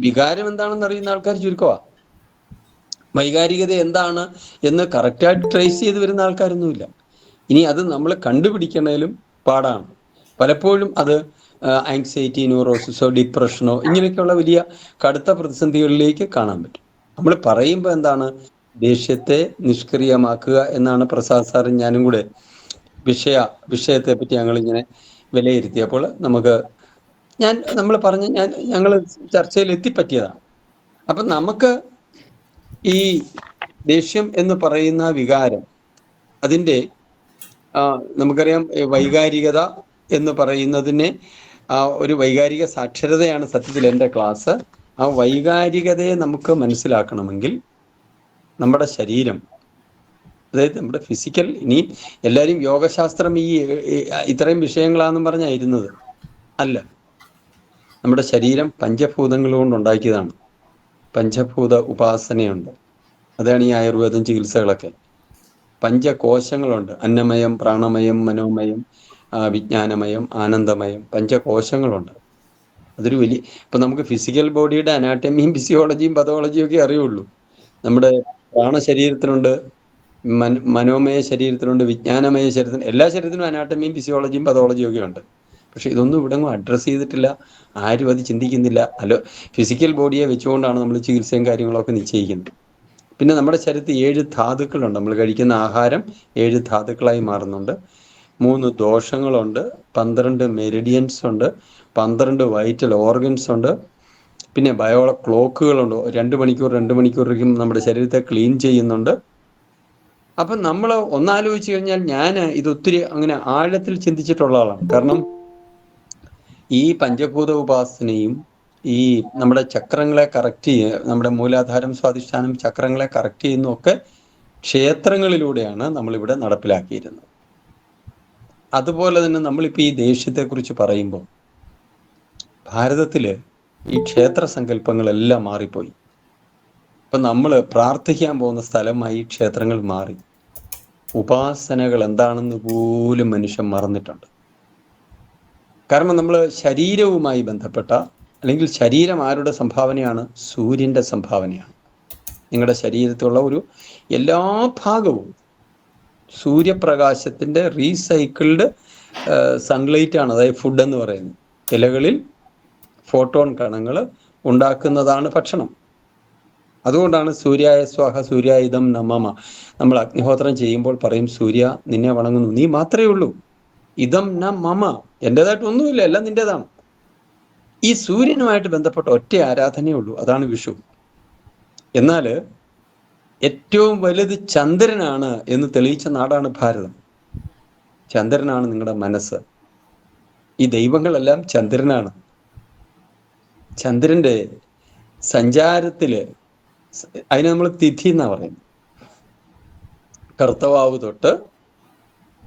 വികാരം എന്താണെന്ന് അറിയുന്ന ആൾക്കാർ ചുരുക്കമാണ്. വൈകാരികത എന്താണ് എന്ന് കറക്റ്റായിട്ട് ട്രേസ് ചെയ്ത് വരുന്ന ആൾക്കാരൊന്നുമില്ല. ഇനി അത് നമ്മൾ കണ്ടുപിടിക്കണേലും പാടാണ്. പലപ്പോഴും അത് ആങ്സൈറ്റി, ന്യൂറോസിസോ, ഡിപ്രഷനോ ഇങ്ങനെയൊക്കെയുള്ള വലിയ കടുത്ത പ്രതിസന്ധികളിലേക്ക് കാണാൻ പറ്റും. നമ്മൾ പറയുമ്പോൾ എന്താണ്, ദേഷ്യത്തെ നിഷ്ക്രിയമാക്കുക എന്നാണ് പ്രസാദ് സാറും ഞാനും കൂടെ വിഷയത്തെ പറ്റി ഞങ്ങൾ ഇങ്ങനെ വിലയിരുത്തിയപ്പോൾ ഞങ്ങൾ ചർച്ചയിൽ എത്തിപ്പറ്റിയതാണ്. അപ്പൊ നമുക്ക് ഈ ദേഷ്യം എന്ന് പറയുന്ന വികാരം, അതിൻ്റെ നമുക്കറിയാം വൈകാരികത എന്ന് പറയുന്നതിനെ ഒരു വൈകാരിക സാക്ഷരതയാണ് സത്യത്തിൽ എൻ്റെ ക്ലാസ്. ആ വൈകാരികതയെ നമുക്ക് മനസ്സിലാക്കണമെങ്കിൽ നമ്മുടെ ശരീരം, അതായത് നമ്മുടെ ഫിസിക്കൽ, ഇനി എല്ലാവരും യോഗശാസ്ത്രം ഇത്രയും വിഷയങ്ങളാണെന്നും പറഞ്ഞായിരുന്നത് അല്ല. നമ്മുടെ ശരീരം പഞ്ചഭൂതങ്ങൾ കൊണ്ട് ഉണ്ടാക്കിയതാണ്. പഞ്ചഭൂത ഉപാസനയുണ്ട്. അതാണ് ഈ ആയുർവേദം ചികിത്സകളൊക്കെ. പഞ്ചകോശങ്ങളുണ്ട്. അന്നമയം, പ്രാണമയം, മനോമയം, വിജ്ഞാനമയം, ആനന്ദമയം, പഞ്ചകോശങ്ങളുണ്ട്. അതൊരു വലിയ, ഇപ്പം നമുക്ക് ഫിസിക്കൽ ബോഡിയുടെ അനാട്ടമിയും ഫിസിയോളജിയും പതോളജിയും ഒക്കെ അറിയുള്ളൂ. നമ്മുടെ പ്രാണശരീരത്തിനുണ്ട്, മനോമയ ശരീരത്തിനുണ്ട്, വിജ്ഞാനമയ ശരീരത്തിന്, എല്ലാ ശരീരത്തിനും അനാട്ടമിയും ഫിസിയോളജിയും പതോളജിയും ഒക്കെ ഉണ്ട്. പക്ഷെ ഇതൊന്നും ഇവിടെ അഡ്രസ്സ് ചെയ്തിട്ടില്ല. ആരും അത് ചിന്തിക്കുന്നില്ല. ഫിസിക്കൽ ബോഡിയെ വെച്ചുകൊണ്ടാണ് നമ്മൾ ചികിത്സയും കാര്യങ്ങളൊക്കെ നിശ്ചയിക്കുന്നത്. പിന്നെ നമ്മുടെ ശരീരത്തിൽ 7 ധാതുക്കളുണ്ട്. നമ്മൾ കഴിക്കുന്ന ആഹാരം 7 ധാതുക്കളായി മാറുന്നുണ്ട്. 3 ദോഷങ്ങളുണ്ട്, 12 മെരിഡിയൻസ് ഉണ്ട്, 12 വൈറ്റൽ ഓർഗൻസ് ഉണ്ട്. പിന്നെ ക്ലോക്കുകളുണ്ട്. 2 മണിക്കൂർ നമ്മുടെ ശരീരത്തെ ക്ലീൻ ചെയ്യുന്നുണ്ട്. അപ്പം നമ്മൾ ഒന്നാലോചിച്ച് കഴിഞ്ഞാൽ, ഞാൻ ഇതൊത്തിരി അങ്ങനെ ആഴത്തിൽ ചിന്തിച്ചിട്ടുള്ള ആളാണ്. കാരണം ഈ പഞ്ചഭൂത ഉപാസനയും ഈ നമ്മുടെ ചക്രങ്ങളെ കറക്റ്റ് ചെയ്യുക, നമ്മുടെ മൂലാധാരം, സ്വാധിഷ്ഠാനം, ചക്രങ്ങളെ കറക്റ്റ് ചെയ്യുന്നതൊക്കെ ക്ഷേത്രങ്ങളിലൂടെയാണ് നമ്മളിവിടെ നടപ്പിലാക്കിയിരുന്നത്. അതുപോലെ തന്നെ നമ്മളിപ്പോൾ ഈ ദേഷ്യത്തെക്കുറിച്ച് പറയുമ്പോൾ ഭാരതത്തിൽ ഈ ക്ഷേത്ര സങ്കല്പങ്ങളെല്ലാം മാറിപ്പോയി. ഇപ്പം നമ്മൾ പ്രാർത്ഥിക്കാൻ പോകുന്ന സ്ഥലമായി ക്ഷേത്രങ്ങൾ മാറി. ഉപാസനകൾ എന്താണെന്ന് പോലും മനുഷ്യൻ മറന്നിട്ടുണ്ട്. കാരണം നമ്മൾ ശരീരവുമായി ബന്ധപ്പെട്ട, അല്ലെങ്കിൽ ശരീരം ആരുടെ സംഭാവനയാണ്? സൂര്യൻ്റെ സംഭാവനയാണ്. നിങ്ങളുടെ ശരീരത്തിലുള്ള എല്ലാ ഭാഗവും സൂര്യപ്രകാശത്തിൻ്റെ റീസൈക്കിൾഡ് സൺലൈറ്റ് ആണ്. അതായത് ഫുഡ് എന്ന് പറയുന്നത്. ഇലകളിൽ ഫോട്ടോൺ കണങ്ങൾ ഉണ്ടാക്കുന്നതാണ് ഭക്ഷണം. അതുകൊണ്ടാണ് സൂര്യായ സ്വാഹ സൂര്യായ ഇദം നമമ. നമ്മൾ അഗ്നിഹോത്രം ചെയ്യുമ്പോൾ പറയും, സൂര്യ നിന്നെ വണങ്ങുന്നു, നീ മാത്രമേ ഉള്ളൂ. ഇദം ന മമ, എൻ്റെതായിട്ട് ഒന്നുമില്ല, എല്ലാം നിൻ്റെതാണ്. ഈ സൂര്യനുമായിട്ട് ബന്ധപ്പെട്ട ഒറ്റ ആരാധനയേ ഉള്ളൂ, അതാണ് വിഷു. എന്നാൽ ഏറ്റവും വലുത് ചന്ദ്രനാണ് എന്ന് തെളിയിച്ച നാടാണ് ഭാരതം. ചന്ദ്രനാണ് നിങ്ങളുടെ മനസ്സ്. ഈ ദൈവങ്ങളെല്ലാം ചന്ദ്രനാണ്. ചന്ദ്രൻ്റെ സഞ്ചാരത്തില്, അതിനെ നമ്മൾ തിഥി എന്നാ പറയുന്നത്. കറുത്തവാവ് തൊട്ട്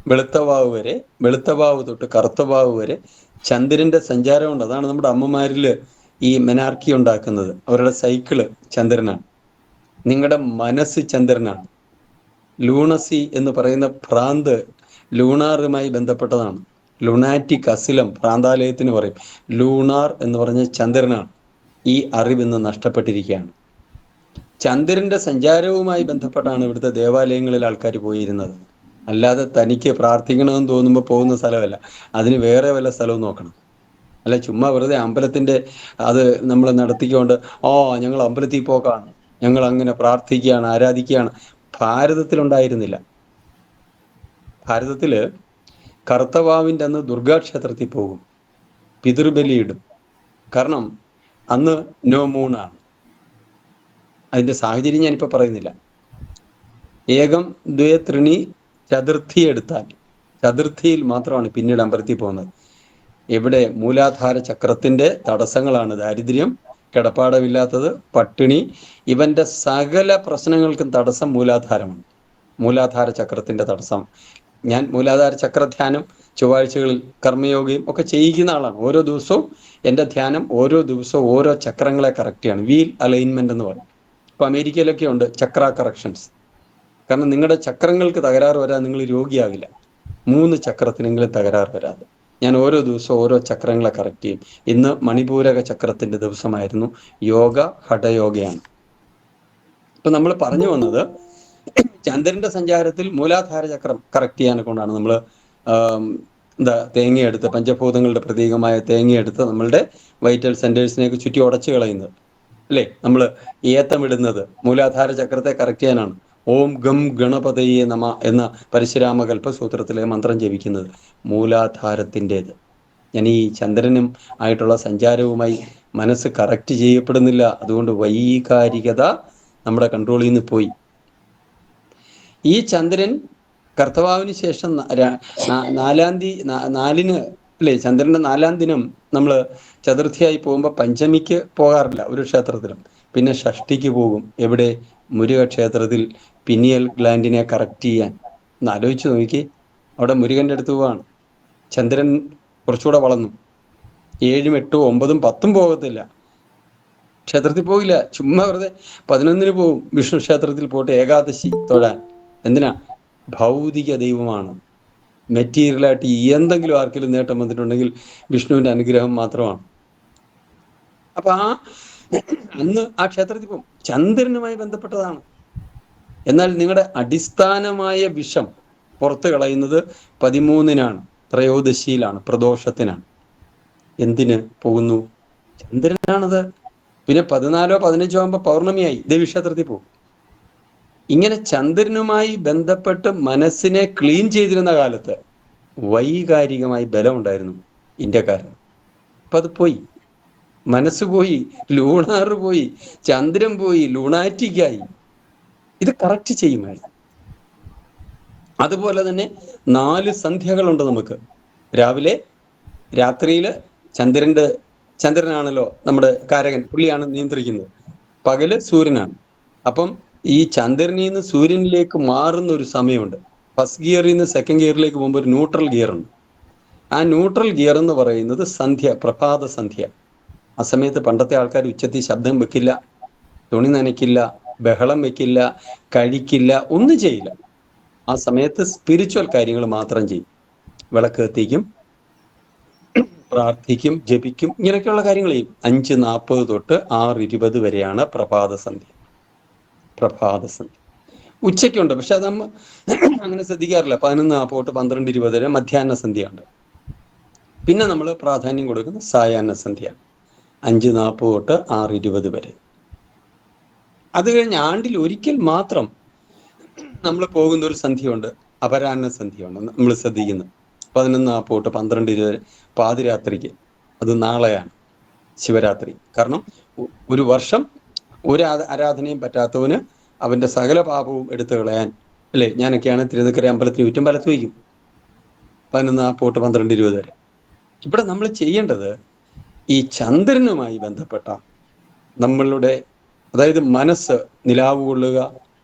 വെളുത്തവാവ് വരെ, വെളുത്തവാവ് തൊട്ട് കറുത്തവാവ് വരെ ചന്ദ്രന്റെ സഞ്ചാരമുണ്ട്. അതാണ് നമ്മുടെ അമ്മമാരിൽ ഈ മെനാർക്കി ഉണ്ടാക്കുന്നത്. അവരുടെ സൈക്കിള് ചന്ദ്രനാണ്. നിങ്ങളുടെ മനസ്സ് ചന്ദ്രനാണ്. ലൂണസി എന്ന് പറയുന്ന ഭ്രാന്ത് ലൂണാറുമായി ബന്ധപ്പെട്ടതാണ്. ലുണാറ്റിക് അസിലം ഭ്രാന്താലയത്തിന് പറയും. ലൂണാർ എന്ന് പറഞ്ഞ ചന്ദ്രനാണ്. ഈ അറിവിന്ന് നഷ്ടപ്പെട്ടിരിക്കുകയാണ്. ചന്ദ്രന്റെ സഞ്ചാരവുമായി ബന്ധപ്പെട്ടാണ് ഇവിടുത്തെ ദേവാലയങ്ങളിൽ ആൾക്കാർ പോയിരുന്നത്. അല്ലാതെ തനിക്ക് പ്രാർത്ഥിക്കണമെന്ന് തോന്നുമ്പോൾ പോകുന്ന സ്ഥലമല്ല. അതിന് വേറെ വല്ല സ്ഥലവും നോക്കണം. അല്ല ചുമ്മാ വെറുതെ അമ്പലത്തിൻ്റെ അത് നമ്മൾ നടത്തിക്കൊണ്ട് ഞങ്ങൾ അമ്പലത്തിൽ പോക്കാണ്, ഞങ്ങൾ അങ്ങനെ പ്രാർത്ഥിക്കുകയാണ്, ആരാധിക്കുകയാണ്. ഭാരതത്തിലുണ്ടായിരുന്നില്ല. ഭാരതത്തിൽ കറുത്തവാവിൻ്റെ അന്ന് ദുർഗാക്ഷേത്രത്തിൽ പോകും, പിതൃബലിയിടും. കാരണം അന്ന് നോ മൂണാണ്. അതിൻ്റെ സാഹചര്യം ഞാനിപ്പോൾ പറയുന്നില്ല. ഏകം ദ്വേ ത്രിണി ചതുർത്ഥി എടുത്താൽ ചതുർത്ഥിയിൽ മാത്രമാണ് പിന്നീട് അമ്പലത്തിൽ പോകുന്നത്. ഇവിടെ മൂലാധാര ചക്രത്തിൻ്റെ തടസ്സങ്ങളാണ് ദാരിദ്ര്യം, കിടപ്പാടമില്ലാത്തത്, പട്ടിണി, ഇവൻ്റെ സകല പ്രശ്നങ്ങൾക്കും തടസ്സം മൂലാധാരമാണ്. മൂലാധാര ചക്രത്തിൻ്റെ തടസ്സം. ഞാൻ മൂലാധാര ചക്ര ധ്യാനം ചൊവ്വാഴ്ചകളിൽ കർമ്മയോഗയും ഒക്കെ ചെയ്യിക്കുന്ന ആളാണ്. ഓരോ ദിവസവും എൻ്റെ ധ്യാനം ഓരോ ദിവസവും ഓരോ ചക്രങ്ങളെ കറക്റ്റ് ചെയ്യാണ്. വീൽ അലൈൻമെൻ്റ് എന്ന് പറയും. ഇപ്പോൾ അമേരിക്കയിലൊക്കെ ഉണ്ട് ചക്ര കറക്ഷൻസ്. കാരണം നിങ്ങളുടെ ചക്രങ്ങൾക്ക് തകരാറ് വരാതെ നിങ്ങൾ രോഗിയാകില്ല. 3 ചക്രത്തിനെങ്കിലും തകരാറ് വരാതെ ഞാൻ ഓരോ ദിവസവും ഓരോ ചക്രങ്ങളെ കറക്റ്റ് ചെയ്യും. ഇന്ന് മണിപൂരക ചക്രത്തിൻ്റെ ദിവസമായിരുന്നു. യോഗ ഹഠയോഗയാണ്. ഇപ്പം നമ്മൾ പറഞ്ഞു വന്നത്, ചന്ദ്രന്റെ സഞ്ചാരത്തിൽ മൂലാധാര ചക്രം കറക്റ്റ് ചെയ്യാനെ കൊണ്ടാണ് നമ്മൾ തേങ്ങയെടുത്ത്, പഞ്ചഭൂതങ്ങളുടെ പ്രതീകമായ തേങ്ങയെടുത്ത് നമ്മളുടെ വൈറ്റൽ സെന്റേഴ്സിനെയൊക്കെ ചുറ്റി ഉടച്ചു കളയുന്നത് അല്ലേ? നമ്മൾ ഏത്തമിടുന്നത് മൂലാധാര ചക്രത്തെ കറക്റ്റ് ചെയ്യാനാണ്. ഓം ഗം ഗണപതയെ നമ എന്ന പരശുരാമ കൽപ്പസൂത്രത്തിലെ മന്ത്രം ജപിക്കുന്നത് മൂലാധാരത്തിൻ്റെത്. ഞാൻ ഈ ചന്ദ്രനും ആയിട്ടുള്ള സഞ്ചാരവുമായി മനസ്സ് കറക്റ്റ് ചെയ്യപ്പെടുന്നില്ല. അതുകൊണ്ട് വൈകാരികത നമ്മുടെ കൺട്രോളിൽ നിന്ന് പോയി. ഈ ചന്ദ്രൻ കർത്തവാവിന് ശേഷം 4 അല്ലേ, ചന്ദ്രന്റെ 4-ാം ദിനം നമ്മൾ ചതുർത്ഥിയായി പോകുമ്പോൾ പഞ്ചമിക്ക് പോകാറില്ല ഒരു ക്ഷേത്രത്തിലും. പിന്നെ ഷഷ്ടിക്ക് പോകും. എവിടെ? മുരുക ക്ഷേത്രത്തിൽ പിനിയൽ ഗ്ലാൻഡിനെ കറക്റ്റ് ചെയ്യാൻ. ഒന്ന് ആലോചിച്ച് നോക്കി. അവിടെ മുരുകന്റെ അടുത്ത് പോവാണ്. ചന്ദ്രൻ കുറച്ചുകൂടെ വളർന്നു. 7, 8, 9, 10 പോകത്തില്ല, ക്ഷേത്രത്തിൽ പോകില്ല. ചുമ്മാ വെറുതെ 11-ന് പോകും. വിഷ്ണു ക്ഷേത്രത്തിൽ പോയിട്ട് ഏകാദശി തൊഴാൻ. എന്തിനാ? ഭൗതിക ദൈവമാണ്. മെറ്റീരിയലായിട്ട് എന്തെങ്കിലും ആർക്കെങ്കിലും നേട്ടം വന്നിട്ടുണ്ടെങ്കിൽ വിഷ്ണുവിന്റെ അനുഗ്രഹം മാത്രമാണ്. അപ്പൊ അന്ന് ആ ക്ഷേത്രത്തിൽ പോകും. ചന്ദ്രനുമായി ബന്ധപ്പെട്ടതാണ്. എന്നാൽ നിങ്ങളുടെ അടിസ്ഥാനമായ വിഷം പുറത്ത് കളയുന്നത് 13-നാണ്, ത്രയോദശിയിലാണ്, പ്രദോഷത്തിനാണ്. എന്തിന് പോകുന്നു? ചന്ദ്രനാണത്. പിന്നെ 14-ഓ 15-ഓ ആകുമ്പോൾ പൗർണമിയായി, ദേവീക്ഷേത്രത്തിൽ പോകും. ഇങ്ങനെ ചന്ദ്രനുമായി ബന്ധപ്പെട്ട് മനസ്സിനെ ക്ലീൻ ചെയ്തിരുന്ന കാലത്ത് വൈകാരികമായി ബലം ഉണ്ടായിരുന്നു ഇന്ത്യക്കാരൻ. അപ്പൊ അത് പോയി, മനസ്സ് പോയി, ലൂണാറ് പോയി, ചന്ദ്രൻ പോയി, ലൂണാറ്റിക്കായി. ഇത് കറക്റ്റ് ചെയ്യുമായിരുന്നു. അതുപോലെ തന്നെ 4 സന്ധ്യകളുണ്ട് നമുക്ക്. രാവിലെ, രാത്രിയില് ചന്ദ്രനാണല്ലോ നമ്മുടെ കാരകൻ, പുള്ളിയാണ് നിയന്ത്രിക്കുന്നത്. പകല് സൂര്യനാണ്. അപ്പം ഈ ചന്ദ്രനിൽ നിന്ന് സൂര്യനിലേക്ക് മാറുന്ന ഒരു സമയമുണ്ട്. ഫസ്റ്റ് ഗിയറിൽ നിന്ന് സെക്കൻഡ് ഗിയറിലേക്ക് പോകുമ്പോൾ ഒരു ന്യൂട്രൽ ഗിയർ ഉണ്ട്. ആ ന്യൂട്രൽ ഗിയർ എന്ന് പറയുന്നത് സന്ധ്യ, പ്രഭാത സന്ധ്യ. ആ സമയത്ത് പണ്ടത്തെ ആൾക്കാർ ഉച്ചത്തിൽ ശബ്ദം വെക്കില്ല, തുണി നനയ്ക്കില്ല, ബഹളം വെക്കില്ല, കഴിക്കില്ല, ഒന്നും ചെയ്യില്ല. ആ സമയത്ത് സ്പിരിച്വൽ കാര്യങ്ങൾ മാത്രം ചെയ്യും. വിളക്ക് കത്തിക്കും, പ്രാർത്ഥിക്കും, ജപിക്കും, ഇങ്ങനെയൊക്കെയുള്ള കാര്യങ്ങൾ ചെയ്യും. 5:40 തൊട്ട് 6:20 വരെയാണ് പ്രഭാത സന്ധ്യ. ഉച്ചയ്ക്കുണ്ട്, പക്ഷെ അത് നമ്മ അങ്ങനെ ശ്രദ്ധിക്കാറില്ല. 11:40 തൊട്ട് 12:20 വരെ മധ്യാഹ്ന സന്ധ്യയുണ്ട്. പിന്നെ നമ്മൾ പ്രാധാന്യം കൊടുക്കുന്ന സായാഹ്ന സന്ധ്യ, 5:40 തൊട്ട് 6:20 വരെ. അത് കഴിഞ്ഞ് ആണ്ടിൽ ഒരിക്കൽ മാത്രം നമ്മൾ പോകുന്ന ഒരു സന്ധ്യയുണ്ട്, അപരാഹ്ന സന്ധ്യയുണ്ട്. നമ്മൾ ശ്രദ്ധിക്കുന്നത് 11:40 തൊട്ട് 12:20 വരെ, പാതിരാത്രിക്ക്. അത് നാളെയാണ്, ശിവരാത്രി. കാരണം ഒരു വർഷം ഒരു ആരാധനയും പറ്റാത്തവന് അവന്റെ സകല പാപവും എടുത്തു കളയാൻ, അല്ലേ? ഞാനൊക്കെയാണ് തിരുനക്കര അമ്പലത്തിൽ ചുറ്റുമ്പലത്ത് വയ്ക്കും 11:40 തൊട്ട് 12:20 വരെ. ഇവിടെ നമ്മൾ ചെയ്യേണ്ടത് ഈ ചന്ദ്രനുമായി ബന്ധപ്പെട്ട നമ്മളുടെ, അതായത് മനസ്സ് നിലാവ് കൊള്ളുക,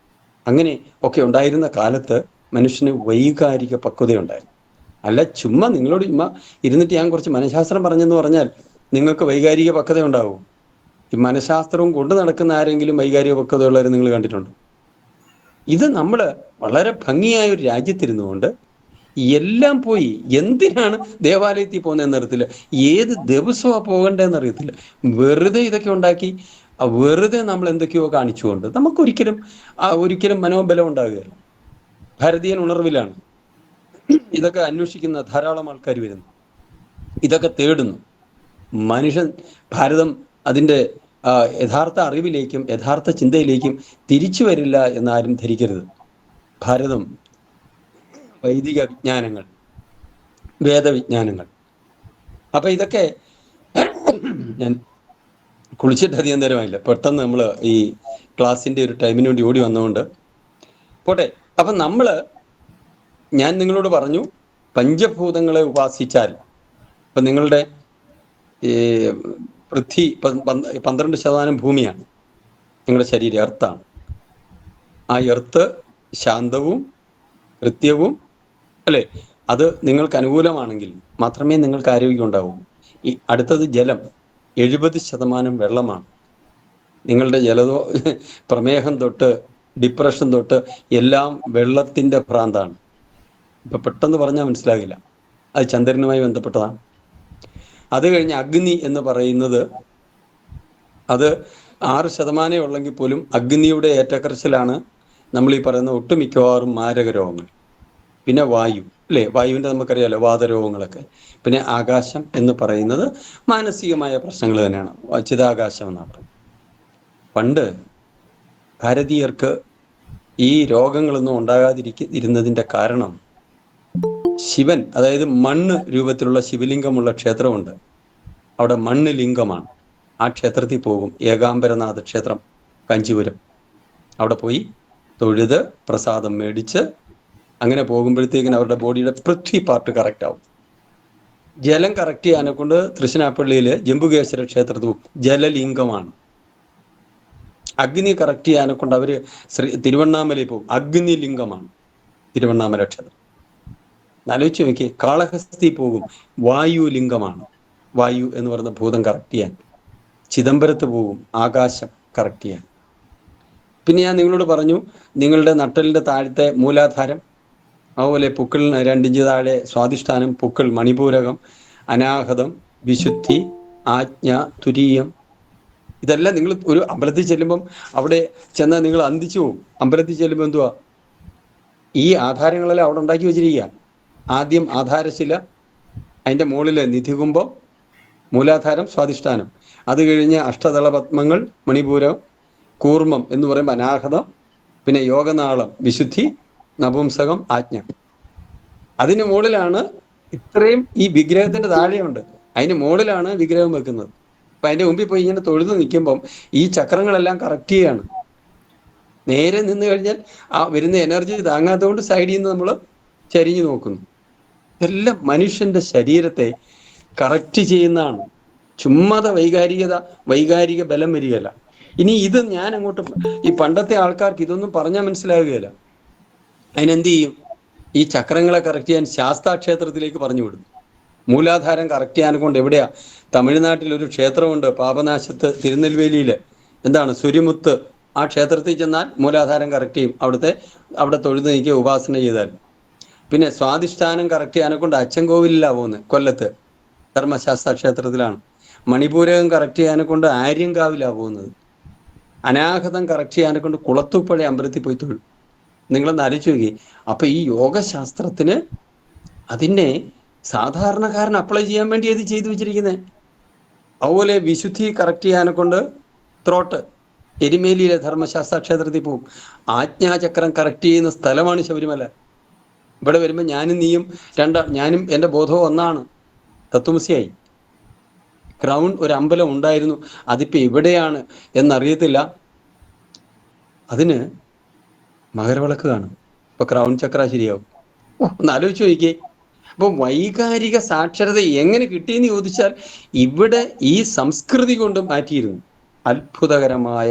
അങ്ങനെ ഒക്കെ ഉണ്ടായിരുന്ന കാലത്ത് മനുഷ്യന് വൈകാരിക പക്വതയുണ്ടായിരുന്നു. അല്ല ചുമ്മാ നിങ്ങളോട് ചുമ്മാ ഇരുന്നിട്ട് ഞാൻ കുറച്ച് മനഃശാസ്ത്രം പറഞ്ഞെന്ന് പറഞ്ഞാൽ നിങ്ങൾക്ക് വൈകാരിക പക്വത ഉണ്ടാവും. ഈ മനഃശാസ്ത്രവും കൊണ്ട് നടക്കുന്ന ആരെങ്കിലും വൈകാരിക പക്വതയുള്ളവരെ നിങ്ങൾ കണ്ടിട്ടുണ്ടോ? ഇത് നമ്മൾ വളരെ ഭംഗിയായ ഒരു രാജ്യത്തിരുന്നുകൊണ്ട് എല്ലാം പോയി. എന്തിനാണ് ദേവാലയത്തിൽ പോകുന്നതെന്ന് അറിയത്തില്ല, ഏത് ദിവസമാണ് പോകേണ്ടതെന്ന് അറിയത്തില്ല. വെറുതെ ഇതൊക്കെ ഉണ്ടാക്കി വെറുതെ നമ്മൾ എന്തൊക്കെയോ കാണിച്ചുകൊണ്ട് നമുക്കൊരിക്കലും മനോബലം ഉണ്ടാകുകയില്ല. ഭാരതീയൻ ഉണർവിലാണ് ഇതൊക്കെ അന്വേഷിക്കുന്ന ധാരാളം ആൾക്കാർ വരുന്നു, ഇതൊക്കെ തേടുന്നു. ഭാരതം അതിൻ്റെ യഥാർത്ഥ അറിവിലേക്കും യഥാർത്ഥ ചിന്തയിലേക്കും തിരിച്ചു വരില്ല എന്നാരും ധരിക്കരുത്. ഭാരതം വൈദിക വിജ്ഞാനങ്ങൾ, വേദവിജ്ഞാനങ്ങൾ. അപ്പൊ ഇതൊക്കെ ഞാൻ കുളിച്ചിട്ട് അധികം നേരമായില്ല, പെട്ടെന്ന് നമ്മൾ ഈ ക്ലാസ്സിന്റെ ഒരു ടൈമിന് വേണ്ടി ഓടി വന്നുകൊണ്ട് പോട്ടെ. അപ്പൊ ഞാൻ നിങ്ങളോട് പറഞ്ഞു, പഞ്ചഭൂതങ്ങളെ ഉപാസിച്ചാൽ ഇപ്പൊ നിങ്ങളുടെ ഈ പൃഥ്വി 12% ഭൂമിയാണ്, നിങ്ങളുടെ ശരീരം എർത്താണ്. ആ എർത്ത് ശാന്തവും കൃത്യവും, അല്ലെ? അത് നിങ്ങൾക്ക് അനുകൂലമാണെങ്കിൽ മാത്രമേ നിങ്ങൾക്ക് ആരോഗ്യം ഉണ്ടാവൂ. ഈ അടുത്തത് ജലം, 70% വെള്ളമാണ്. നിങ്ങളുടെ പ്രമേഹം തൊട്ട് ഡിപ്രഷൻ തൊട്ട് എല്ലാം വെള്ളത്തിന്റെ ഭ്രാന്താണ്. ഇപ്പൊ പെട്ടെന്ന് പറഞ്ഞാൽ മനസ്സിലാകില്ല, അത് ചന്ദ്രനുമായി ബന്ധപ്പെട്ടതാണ്. അത് കഴിഞ്ഞ് അഗ്നി എന്ന് പറയുന്നത്, അത് 6% ഉള്ളെങ്കിൽ പോലും അഗ്നിയുടെ ഏറ്റക്കുറച്ചിലാണ് നമ്മൾ ഈ പറയുന്ന ഒട്ടുമിക്കവാറും മാരക രോഗങ്ങൾ. പിന്നെ വായു, അല്ലേ? വായുവിൻ്റെ നമുക്കറിയാലോ വാതരോഗങ്ങളൊക്കെ. പിന്നെ ആകാശം എന്ന് പറയുന്നത് മാനസികമായ പ്രശ്നങ്ങൾ തന്നെയാണ്, ചിതാകാശം എന്നാണ് പറയുന്നത്. പണ്ട് ഭാരതീയർക്ക് ഈ രോഗങ്ങളൊന്നും ഉണ്ടാകാതിരുന്നതിൻ്റെ കാരണം ശിവൻ, അതായത് മണ്ണ് രൂപത്തിലുള്ള ശിവലിംഗമുള്ള ക്ഷേത്രമുണ്ട്. അവിടെ മണ്ണ് ലിംഗമാണ്. ആ ക്ഷേത്രത്തിൽ പോകും, ഏകാംബരനാഥ ക്ഷേത്രം കാഞ്ചീപുരം. അവിടെ പോയി തൊഴുത് പ്രസാദം മേടിച്ച് അങ്ങനെ പോകുമ്പോഴത്തേക്കിന് അവരുടെ ബോഡിയുടെ പൃഥ്വി പാർട്ട് കറക്റ്റ് ആവും. ജലം കറക്റ്റ് ചെയ്യാനെ കൊണ്ട് തൃശ്ശിനാപ്പള്ളിയിൽ ജംബുകേശ്വര ക്ഷേത്രത്തിൽ ജലലിംഗമാണ്. അഗ്നി കറക്റ്റ് ചെയ്യാനെ കൊണ്ട് അവര് തിരുവണ്ണാമലയിൽ പോകും, അഗ്നി ലിംഗമാണ് തിരുവണ്ണാമല ക്ഷേത്രം. ആലോചിച്ച് നോക്കി. കാളഹസ്തി പോകും, വായു ലിംഗമാണ്. വായു എന്ന് പറയുന്ന ഭൂതം കറക്റ്റ് ചെയ്യാൻ. ചിദംബരത്ത് പോകും, ആകാശം കറക്റ്റ് ചെയ്യാൻ. പിന്നെ ഞാൻ നിങ്ങളോട് പറഞ്ഞു, നിങ്ങളുടെ നട്ടലിന്റെ താഴത്തെ മൂലാധാരം, അതുപോലെ പുക്കിളിന് 2 ഇഞ്ച് താഴെ സ്വാധിഷ്ഠാനം, പുക്കിൾ, മണിപൂരകം, അനാഹതം, വിശുദ്ധി, ആജ്ഞ, തുരീയം. ഇതെല്ലാം നിങ്ങൾ ഒരു അമ്പലത്തിൽ ചെല്ലുമ്പം അവിടെ ചെന്നാൽ നിങ്ങൾ അന്തിച്ചു പോകും. അമ്പലത്തിൽ ചെല്ലുമ്പോൾ എന്തുവാ, ഈ ആധാരങ്ങളെല്ലാം അവിടെ ഉണ്ടാക്കി വെച്ചിരിക്കുക. ആദ്യം ആധാരശില, അതിൻ്റെ മുകളിൽ നിധികുംഭം, മൂലാധാരം, സ്വാധിഷ്ഠാനം. അത് കഴിഞ്ഞ് അഷ്ടദള പത്മങ്ങൾ, മണിപൂരം, കൂർമ്മം എന്ന് പറയുമ്പോൾ അനാഹതം, പിന്നെ യോഗനാളം, വിശുദ്ധി, നപുംസകം, ആജ്ഞ. അതിന് മുകളിലാണ് ഇത്രയും. ഈ വിഗ്രഹത്തിന്റെ താഴെയുണ്ട്, അതിന് മുകളിലാണ് വിഗ്രഹം വെക്കുന്നത്. അപ്പൊ അതിന്റെ മുമ്പിൽ പോയി ഇങ്ങനെ തൊഴുത് നിൽക്കുമ്പം ഈ ചക്രങ്ങളെല്ലാം കറക്റ്റ് ചെയ്യാണ്. നേരെ നിന്ന് കഴിഞ്ഞാൽ ആ വരുന്ന എനർജി താങ്ങാത്തതുകൊണ്ട് സൈഡിൽ നിന്ന് നമ്മൾ ചരിഞ്ഞു നോക്കുന്നു. ഇതെല്ലാം മനുഷ്യന്റെ ശരീരത്തെ കറക്റ്റ് ചെയ്യുന്നതാണ്. ചുമ്മാത വൈകാരിക ബലം വരികയല്ല. ഇനി ഇത് ഞാൻ അങ്ങോട്ട്, ഈ പണ്ടത്തെ ആൾക്കാർക്ക് ഇതൊന്നും പറഞ്ഞാൽ മനസ്സിലാവുകയില്ല. അതിനെന്ത് ചെയ്യും? ഈ ചക്രങ്ങളെ കറക്റ്റ് ചെയ്യാൻ ശാസ്താക്ഷേത്രത്തിലേക്ക് പറഞ്ഞു വിടും. മൂലാധാരം കറക്റ്റ് ചെയ്യാൻ കൊണ്ട് എവിടെയാ? തമിഴ്നാട്ടിൽ ഒരു ക്ഷേത്രമുണ്ട്, പാപനാശത്ത്, തിരുനെൽവേലിയിൽ. എന്താണ്? സുരിമുത്ത്. ആ ക്ഷേത്രത്തിൽ ചെന്നാൽ മൂലാധാരം കറക്റ്റ് ചെയ്യും. അവിടെ തൊഴുത് നിൽക്കുക, ഉപാസന ചെയ്താൽ. പിന്നെ സ്വാധിഷ്ഠാനം കറക്റ്റ് ചെയ്യാനെ കൊണ്ട് അച്ചൻകോവിലാണ് പോകുന്നത്, കൊല്ലത്ത് ധർമ്മശാസ്ത്ര ക്ഷേത്രത്തിലാണ്. മണിപൂരകം കറക്റ്റ് ചെയ്യാനെ കൊണ്ട് ആര്യങ്കാവിലാണ് പോകുന്നത്. അനാഹതം കറക്റ്റ് ചെയ്യാനെ കൊണ്ട് കുളത്തൂപ്പുഴ അമ്പലത്തിൽ പോയി തൊഴും. നിങ്ങളൊന്ന് ആലോചിച്ച് നോക്കി. അപ്പൊ ഈ യോഗശാസ്ത്രത്തിന് അതിനെ സാധാരണക്കാരൻ അപ്ലൈ ചെയ്യാൻ വേണ്ടി ഇത് ചെയ്തു വെച്ചിരിക്കുന്നത്. അതുപോലെ വിശുദ്ധി കറക്റ്റ് ചെയ്യാനെ കൊണ്ട് ത്രോട്ട്, എരുമേലിയിലെ ധർമ്മശാസ്ത്ര ക്ഷേത്രത്തിൽ പോകും. ആജ്ഞാചക്രം കറക്റ്റ് ചെയ്യുന്ന സ്ഥലമാണ് ശബരിമല. ഇവിടെ വരുമ്പോൾ ഞാനും നീയും ഞാനും എൻ്റെ ബോധവും ഒന്നാണ്, തത്വമസിയായി. ക്രൗൺ ഒരു അമ്പലം ഉണ്ടായിരുന്നു, അതിപ്പോൾ എവിടെയാണ് എന്നറിയത്തില്ല. അതിന് മകരവിളക്ക് കാണും, ഇപ്പൊ ക്രൗൺ ചക്ര ശരിയാവും. ഒന്ന് ആലോചിച്ച് നോക്കിയേ. അപ്പൊ വൈകാരിക സാക്ഷരത എങ്ങനെ കിട്ടിയെന്ന് ചോദിച്ചാൽ ഇവിടെ ഈ സംസ്കൃതി കൊണ്ട് മാറ്റിയിരുന്നു. അത്ഭുതകരമായ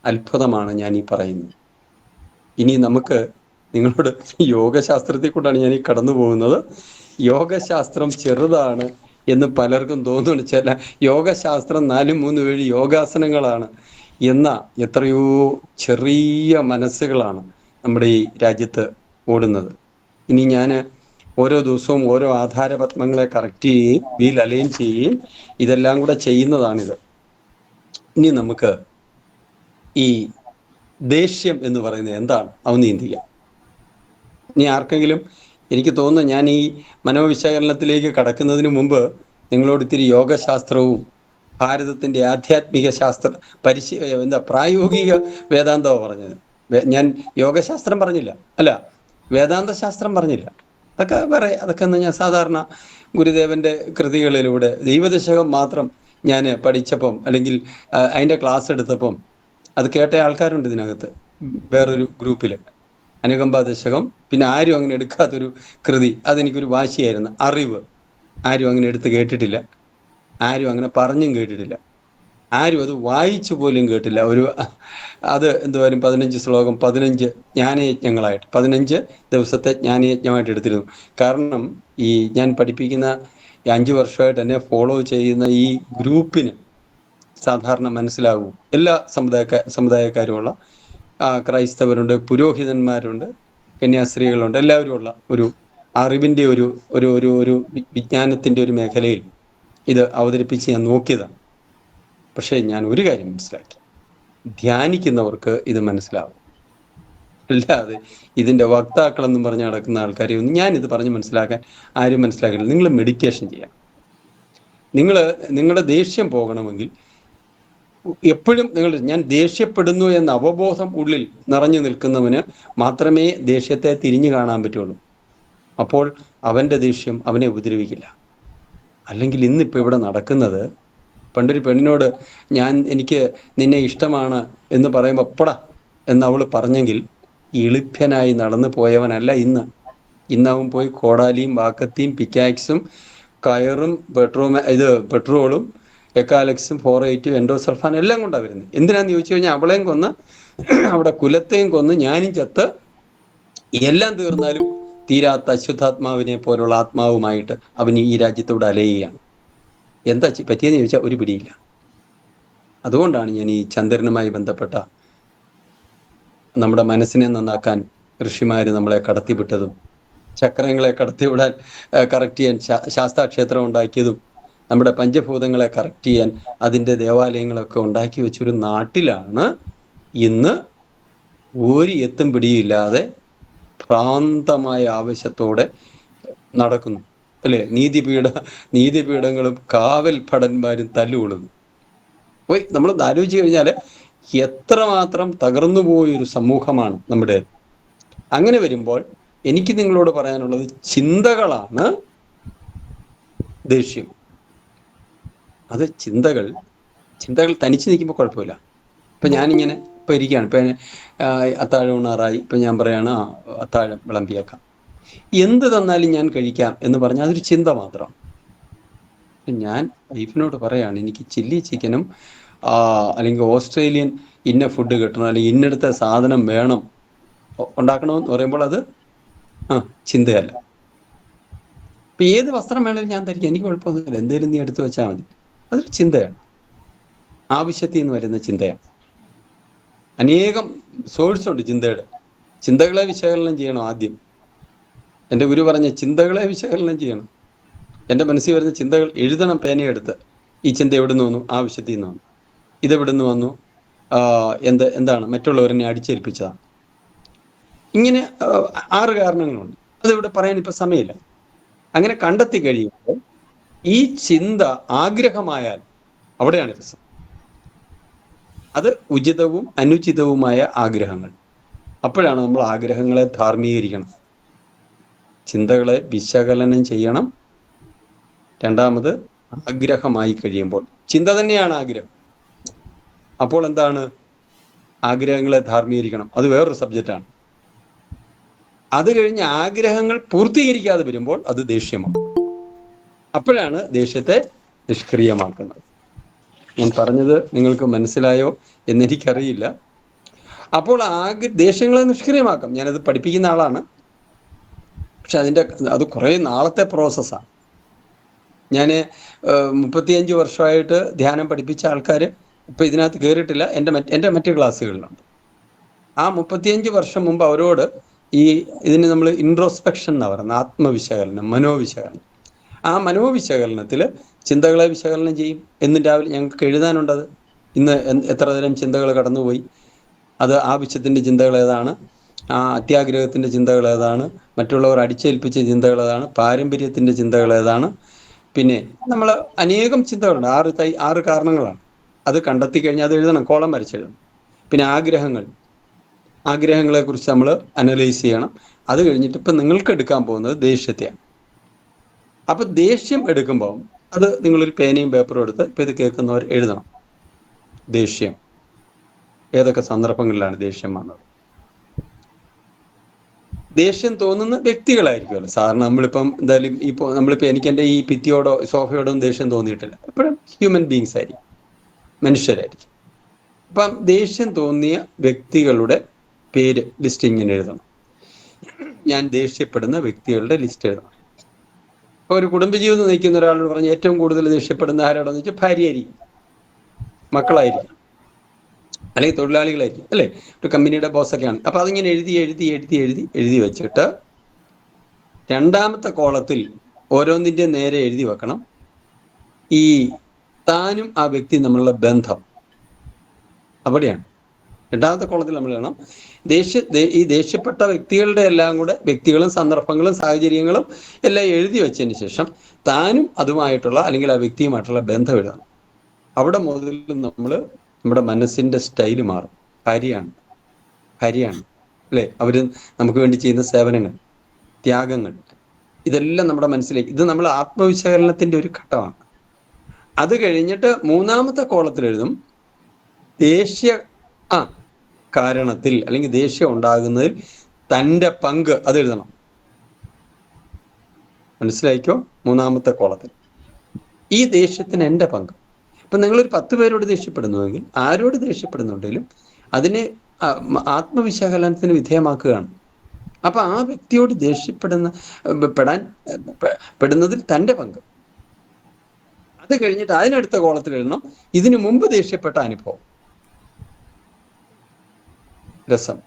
അത്ഭുതമാണ് ഞാൻ ഈ പറയുന്നത്. ഇനി നമുക്ക് നിങ്ങളോട് യോഗശാസ്ത്രത്തെ കൊണ്ടാണ് ഞാൻ ഈ കടന്നു പോകുന്നത്. യോഗശാസ്ത്രം ചെറുതാണ് എന്ന് പലർക്കും തോന്നുന്നു. ചില യോഗശാസ്ത്രം 4, 3, 7 യോഗാസനങ്ങളാണ് എന്ന എത്രയോ ചെറിയ മനസ്സുകളാണ് നമ്മുടെ ഈ രാജ്യത്ത് ഓടുന്നത്. ഇനി ഞാൻ ഓരോ ദിവസവും ഓരോ ആധാരപത്മങ്ങളെ കറക്റ്റ് ചെയ്യുകയും വീൽ അലൈൻ ചെയ്യുകയും ഇതെല്ലാം കൂടെ ചെയ്യുന്നതാണിത്. ഇനി നമുക്ക് ഈ ദേഷ്യം എന്ന് പറയുന്നത് എന്താണ് അതൊന്ന് ചിന്തിക്കാം. ഇനി ആർക്കെങ്കിലും, എനിക്ക് തോന്നുന്നു ഞാൻ ഈ മനോവിശകലനത്തിലേക്ക് കടക്കുന്നതിന് മുമ്പ് നിങ്ങളോട് ഇത്തിരി യോഗശാസ്ത്രവും ഭാരതത്തിന്റെ ആധ്യാത്മിക ശാസ്ത്ര പ്രായോഗിക വേദാന്തമാണ് പറഞ്ഞത്. ഞാൻ യോഗശാസ്ത്രം പറഞ്ഞില്ല, അല്ല വേദാന്ത ശാസ്ത്രം പറഞ്ഞില്ല. അതൊക്കെ ഞാൻ സാധാരണ ഗുരുദേവന്റെ കൃതികളിലൂടെ ദൈവദശകം മാത്രം ഞാൻ പഠിച്ചപ്പം, അല്ലെങ്കിൽ അതിൻ്റെ ക്ലാസ് എടുത്തപ്പം അത് കേട്ട ആൾക്കാരുണ്ട് ഇതിനകത്ത്, വേറൊരു ഗ്രൂപ്പിൽ. അനുകമ്പ ദശകം, പിന്നെ ആരും അങ്ങനെ എടുക്കാത്തൊരു കൃതി, അതെനിക്കൊരു വാശിയായിരുന്നു. അറിവ് ആരും അങ്ങനെ എടുത്ത് കേട്ടിട്ടില്ല, ആരും അങ്ങനെ പറഞ്ഞും കേട്ടിട്ടില്ല, ആരും അത് വായിച്ചു പോലും കേട്ടില്ല. അത് എന്തുവായാലും 15 ശ്ലോകം 15 ജ്ഞാനയജ്ഞങ്ങളായിട്ട് 15 ദിവസത്തെ ജ്ഞാനയജ്ഞമായിട്ട് എടുത്തിരുന്നു. കാരണം ഈ ഞാൻ പഠിപ്പിക്കുന്ന 5 വർഷമായിട്ട് എന്നെ ഫോളോ ചെയ്യുന്ന ഈ ഗ്രൂപ്പിന് സാധാരണ മനസ്സിലാകും. എല്ലാ സമുദായക്കാരുമുള്ള ക്രൈസ്തവരുണ്ട്, പുരോഹിതന്മാരുണ്ട്, കന്യാസ്ത്രീകളുണ്ട്, എല്ലാവരും ഉള്ള ഒരു അറിവിൻ്റെ ഒരു വിജ്ഞാനത്തിൻ്റെ ഒരു മേഖലയിൽ ഇത് അവതരിപ്പിച്ച് ഞാൻ നോക്കിയതാണ്. പക്ഷേ ഞാൻ ഒരു കാര്യം മനസ്സിലാക്കി, ധ്യാനിക്കുന്നവർക്ക് ഇത് മനസ്സിലാവും. അല്ലാതെ ഇതിന്റെ വക്താക്കളെന്നും പറഞ്ഞ് നടക്കുന്ന ആൾക്കാരെ ഒന്നും ഞാനിത് പറഞ്ഞ് മനസ്സിലാക്കാൻ ആരും മനസ്സിലാക്കില്ല. നിങ്ങൾ മെഡിറ്റേഷൻ ചെയ്യാം. നിങ്ങളുടെ ദേഷ്യം പോകണമെങ്കിൽ എപ്പോഴും ഞാൻ ദേഷ്യപ്പെടുന്നു എന്ന അവബോധം ഉള്ളിൽ നിറഞ്ഞു നിൽക്കുന്നവന് മാത്രമേ ദേഷ്യത്തെ തിരിഞ്ഞു കാണാൻ പറ്റുള്ളൂ. അപ്പോൾ അവന്റെ ദേഷ്യം അവനെ ഉപദ്രവിക്കില്ല. അല്ലെങ്കിൽ ഇന്നിപ്പോൾ ഇവിടെ നടക്കുന്നത്, പണ്ടൊരു പെണ്ണിനോട് എനിക്ക് നിന്നെ ഇഷ്ടമാണ് എന്ന് പറയുമ്പോൾ അപ്പടാ എന്ന് അവൾ പറഞ്ഞെങ്കിൽ എളുപ്പനായി നടന്നു പോയവനല്ല ഇന്നവൻ പോയി കോടാലിയും വാക്കത്തിയും പിക്കാക്സും കയറും പെട്രോളും എക്കാലക്സും 4-8 എൻഡോസൾഫാൻ എല്ലാം കൊണ്ടാണ് വരുന്നത്. എന്തിനാന്ന് ചോദിച്ചു കഴിഞ്ഞാൽ അവളെയും കൊന്ന് അവിടെ കുലത്തെയും കൊന്ന് ഞാനും ചത്ത് എല്ലാം തീർന്നാലും തീരാത്ത അശുദ്ധാത്മാവിനെ പോലുള്ള ആത്മാവുമായിട്ട് അവൻ ഈ രാജ്യത്തോട് അലയുകയാണ്. എന്താ പറ്റിയെന്ന് ചോദിച്ചാൽ ഒരു പിടിയില്ല. അതുകൊണ്ടാണ് ഞാൻ ഈ ചന്ദ്രനുമായി ബന്ധപ്പെട്ട നമ്മുടെ മനസ്സിനെ നന്നാക്കാൻ ഋഷിമാര് നമ്മളെ കടത്തിവിട്ടതും ചക്രങ്ങളെ കടത്തിവിടാൻ കറക്റ്റ് ചെയ്യാൻ ശാസ്താക്ഷേത്രം ഉണ്ടാക്കിയതും നമ്മുടെ പഞ്ചഭൂതങ്ങളെ കറക്റ്റ് ചെയ്യാൻ അതിൻ്റെ ദേവാലയങ്ങളൊക്കെ ഉണ്ടാക്കി വെച്ചൊരു നാട്ടിലാണ് ഇന്ന് ഒരു എത്തും പിടിയില്ലാതെ ഭ്രാന്തമായ ആവശ്യത്തോടെ നടക്കുന്നു, അല്ലേ? നീതിപീഠങ്ങളും കാവൽ ഭടന്മാരും തല്ലുകൊള്ളുന്നു. പോയി നമ്മൾ ആലോചിച്ച് കഴിഞ്ഞാൽ എത്രമാത്രം തകർന്നു പോയൊരു സമൂഹമാണ് നമ്മുടെ. അങ്ങനെ വരുമ്പോൾ എനിക്ക് നിങ്ങളോട് പറയാനുള്ളത്, ചിന്തകളാണ് ദേഷ്യം. അത് ചിന്തകൾ തനിച്ച് നിൽക്കുമ്പോൾ കുഴപ്പമില്ല. ഇപ്പം ഞാനിങ്ങനെ ഇപ്പം ഇരിക്കുകയാണ്, ഇപ്പം അത്താഴം ഉണ്ണാറായി, ഇപ്പം ഞാൻ പറയാണ് അത്താഴം വിളമ്പിയേക്കാം, എന്ത് തന്നാലും ഞാൻ കഴിക്കാം എന്ന് പറഞ്ഞാൽ അതൊരു ചിന്ത മാത്രം. ഞാൻ വൈഫിനോട് പറയാണ് എനിക്ക് ചില്ലി ചിക്കനും അല്ലെങ്കിൽ ഓസ്ട്രേലിയൻ ഇന്ന ഫുഡ് കിട്ടണം, അല്ലെങ്കിൽ ഇന്നടുത്ത സാധനം വേണം ഉണ്ടാക്കണമെന്ന് പറയുമ്പോൾ അത് ചിന്തയല്ല. ഇപ്പം ഏത് വസ്ത്രം വേണമെങ്കിലും ഞാൻ ധരിക്കാം, എനിക്ക് കുഴപ്പമൊന്നുമില്ല, എന്തേലും നീ എടുത്തു വെച്ചാൽ മതി. അതൊരു ചിന്തയാണ്, ആവശ്യത്തിൽ നിന്ന് വരുന്ന ചിന്തയാണ്. അനേകം സോഴ്സ് ഉണ്ട് ചിന്തയുടെ. ചിന്തകളെ വിശകലനം ചെയ്യണം ആദ്യം. എൻ്റെ ഗുരു പറഞ്ഞ ചിന്തകളെ വിശകലനം ചെയ്യണം. എൻ്റെ മനസ്സിൽ വരുന്ന ചിന്തകൾ എഴുതണം പേനയെടുത്ത്. ഈ ചിന്ത എവിടെ നിന്ന് വന്നു? ആവശ്യത്തിൽ നിന്ന് വന്നു. ഇതെവിടെ നിന്ന് വന്നു? എന്താണ് മറ്റുള്ളവരെന്നെ അടിച്ചേൽപ്പിച്ചതാണ്. ഇങ്ങനെ 6 കാരണങ്ങളുണ്ട്. അതിവിടെ പറയാൻ ഇപ്പം സമയമില്ല. അങ്ങനെ കണ്ടെത്തി കഴിയുമ്പോൾ ഈ ചിന്ത ആഗ്രഹമായാൽ അവിടെയാണ് രസം. അത് ഉചിതവും അനുചിതവുമായ ആഗ്രഹങ്ങൾ. അപ്പോഴാണ് നമ്മൾ ആഗ്രഹങ്ങളെ ധാർമ്മീകരിക്കണം. ചിന്തകളെ വിശകലനം ചെയ്യണം. രണ്ടാമത് ആഗ്രഹമായി കഴിയുമ്പോൾ, ചിന്ത തന്നെയാണ് ആഗ്രഹം. അപ്പോൾ എന്താണ്? ആഗ്രഹങ്ങളെ ധാർമ്മീകരിക്കണം. അത് വേറൊരു സബ്ജക്റ്റാണ്. അത് കഴിഞ്ഞ് ആഗ്രഹങ്ങൾ പൂർത്തീകരിക്കാതെ വരുമ്പോൾ അത് ദേഷ്യമാണ്. അപ്പോഴാണ് ദേഷ്യത്തെ നിഷ്ക്രിയമാക്കുന്നത്. ഞാൻ പറഞ്ഞത് നിങ്ങൾക്ക് മനസ്സിലായോ എന്നെനിക്കറിയില്ല. അപ്പോൾ ദേഷ്യങ്ങളെ നിഷ്ക്രിയമാക്കാം. ഞാനത് പഠിപ്പിക്കുന്ന ആളാണ്. പക്ഷെ അത് കുറേ നാളത്തെ പ്രോസസ്സാണ്. ഞാൻ 35 വർഷമായിട്ട് ധ്യാനം പഠിപ്പിച്ച ആൾക്കാർ ഇപ്പം ഇതിനകത്ത് കയറിയിട്ടില്ല. എൻ്റെ മറ്റ് ക്ലാസ്സുകളിലുണ്ട്. ആ 35 വർഷം മുമ്പ് അവരോട് ഇതിന് നമ്മൾ ഇൻട്രോസ്പെക്ഷൻ എന്നാണ് പറയുന്നത്, ആത്മവിശകലനം, മനോവിശകലനം. ആ മനോവിശകലനത്തിൽ ചിന്തകളെ വിശകലനം ചെയ്യും. എന്നും രാവിലെ ഞങ്ങൾക്ക് എഴുതാനുണ്ടത്. ഇന്ന് എത്ര തരം ചിന്തകൾ കടന്നുപോയി, അത് ആവശ്യത്തിൻ്റെ ചിന്തകൾ ഏതാണ്, അത്യാഗ്രഹത്തിൻ്റെ ചിന്തകൾ ഏതാണ്, മറ്റുള്ളവർ അടിച്ചേൽപ്പിച്ച ചിന്തകൾ ഏതാണ്, പാരമ്പര്യത്തിൻ്റെ ചിന്തകൾ ഏതാണ്. പിന്നെ നമ്മൾ അനേകം ചിന്തകളുണ്ട്. 6 കാരണങ്ങളാണ്. അത് കണ്ടെത്തി കഴിഞ്ഞാൽ അത് എഴുതണം, കോളം വരച്ചെഴുതണം. പിന്നെ ആഗ്രഹങ്ങളെക്കുറിച്ച് നമ്മൾ അനലൈസ് ചെയ്യണം. അത് കഴിഞ്ഞിട്ട് ഇപ്പം നിങ്ങൾക്ക് എടുക്കാൻ പോകുന്നത് ദേഷ്യത്തെയാണ്. അപ്പം ദേഷ്യം എടുക്കുമ്പോൾ അത് നിങ്ങളൊരു പേനയും പേപ്പറും എടുത്ത് ഇപ്പം ഇത് കേൾക്കുന്നവർ എഴുതണം. ദേഷ്യം ഏതൊക്കെ സന്ദർഭങ്ങളിലാണ് ദേഷ്യം വന്നത്? ദേഷ്യം തോന്നുന്ന വ്യക്തികളായിരിക്കുമല്ലോ സാധാരണ. നമ്മളിപ്പം എന്തായാലും നമ്മളിപ്പോൾ എനിക്ക് എൻ്റെ ഈ ഭിത്തിയോടോ സോഫയോടോ ദേഷ്യം തോന്നിയിട്ടില്ല. എപ്പോഴും ഹ്യൂമൻ ബീങ്സ് ആയിരിക്കും, മനുഷ്യരായിരിക്കും. അപ്പം ദേഷ്യം തോന്നിയ വ്യക്തികളുടെ പേര് ലിസ്റ്റ് ഇങ്ങനെ എഴുതണം. ഞാൻ ദേഷ്യപ്പെടുന്ന വ്യക്തികളുടെ ലിസ്റ്റ് എഴുതണം. ഇപ്പോൾ ഒരു കുടുംബജീവിതം നയിക്കുന്ന ഒരാളോട് പറഞ്ഞ് ഏറ്റവും കൂടുതൽ ദേഷ്യപ്പെടുന്ന ആരാണെന്ന് വെച്ചാൽ ഭാര്യയായിരിക്കും, മക്കളായിരിക്കും, അല്ലെങ്കിൽ തൊഴിലാളികളായിരിക്കും, അല്ലേ? ഒരു കമ്പനിയുടെ ബോസൊക്കെയാണ്. അപ്പം അതിങ്ങനെ എഴുതി വെച്ചിട്ട് രണ്ടാമത്തെ കോളത്തിൽ ഓരോന്നിൻ്റെ നേരെ എഴുതി വെക്കണം ഈ താനും ആ വ്യക്തി തമ്മിലുള്ള ബന്ധം. അവിടെയാണ് രണ്ടാമത്തെ കോളത്തിൽ നമ്മൾ വേണം ഈ ദേഷ്യപ്പെട്ട വ്യക്തികളുടെ എല്ലാം കൂടെ വ്യക്തികളും സന്ദർഭങ്ങളും സാഹചര്യങ്ങളും എല്ലാം എഴുതി വെച്ചതിന് ശേഷം താനും അതുമായിട്ടുള്ള അല്ലെങ്കിൽ ആ വ്യക്തിയുമായിട്ടുള്ള ബന്ധം എഴുതണം. അവിടെ മുതൽ നമ്മുടെ മനസ്സിന്റെ സ്റ്റൈല് മാറും. ഹരിയാണ് അല്ലേ? അവര് നമുക്ക് വേണ്ടി ചെയ്യുന്ന സേവനങ്ങൾ, ത്യാഗങ്ങൾ, ഇതെല്ലാം നമ്മുടെ മനസ്സിലേക്ക്, ഇത് നമ്മൾ ആത്മവിശകലനത്തിന്റെ ഒരു ഘട്ടമാണ്. അത് കഴിഞ്ഞിട്ട് മൂന്നാമത്തെ കോളത്തിൽ എഴുതും കാരണത്തിൽ അല്ലെങ്കിൽ ദേഷ്യം ഉണ്ടാകുന്നതിൽ തൻ്റെ പങ്ക്, അത് എഴുതണം. മനസ്സിലായിക്കോ? മൂന്നാമത്തെ കോളത്തിൽ ഈ ദേഷ്യത്തിന് എൻ്റെ പങ്ക്. ഇപ്പൊ നിങ്ങളൊരു 10 പേരോട് ദേഷ്യപ്പെടുന്നുവെങ്കിൽ, ആരോട് ദേഷ്യപ്പെടുന്നുണ്ടെങ്കിലും അതിനെ ആത്മവിശകലനത്തിന് വിധേയമാക്കുകയാണ്. അപ്പൊ ആ വ്യക്തിയോട് പെടുന്നതിൽ തൻ്റെ പങ്ക്. അത് കഴിഞ്ഞിട്ട് അതിനടുത്ത കോളത്തിൽ എഴുതണം ഇതിനു മുമ്പ് ദേഷ്യപ്പെട്ട അനുഭവം, രസം.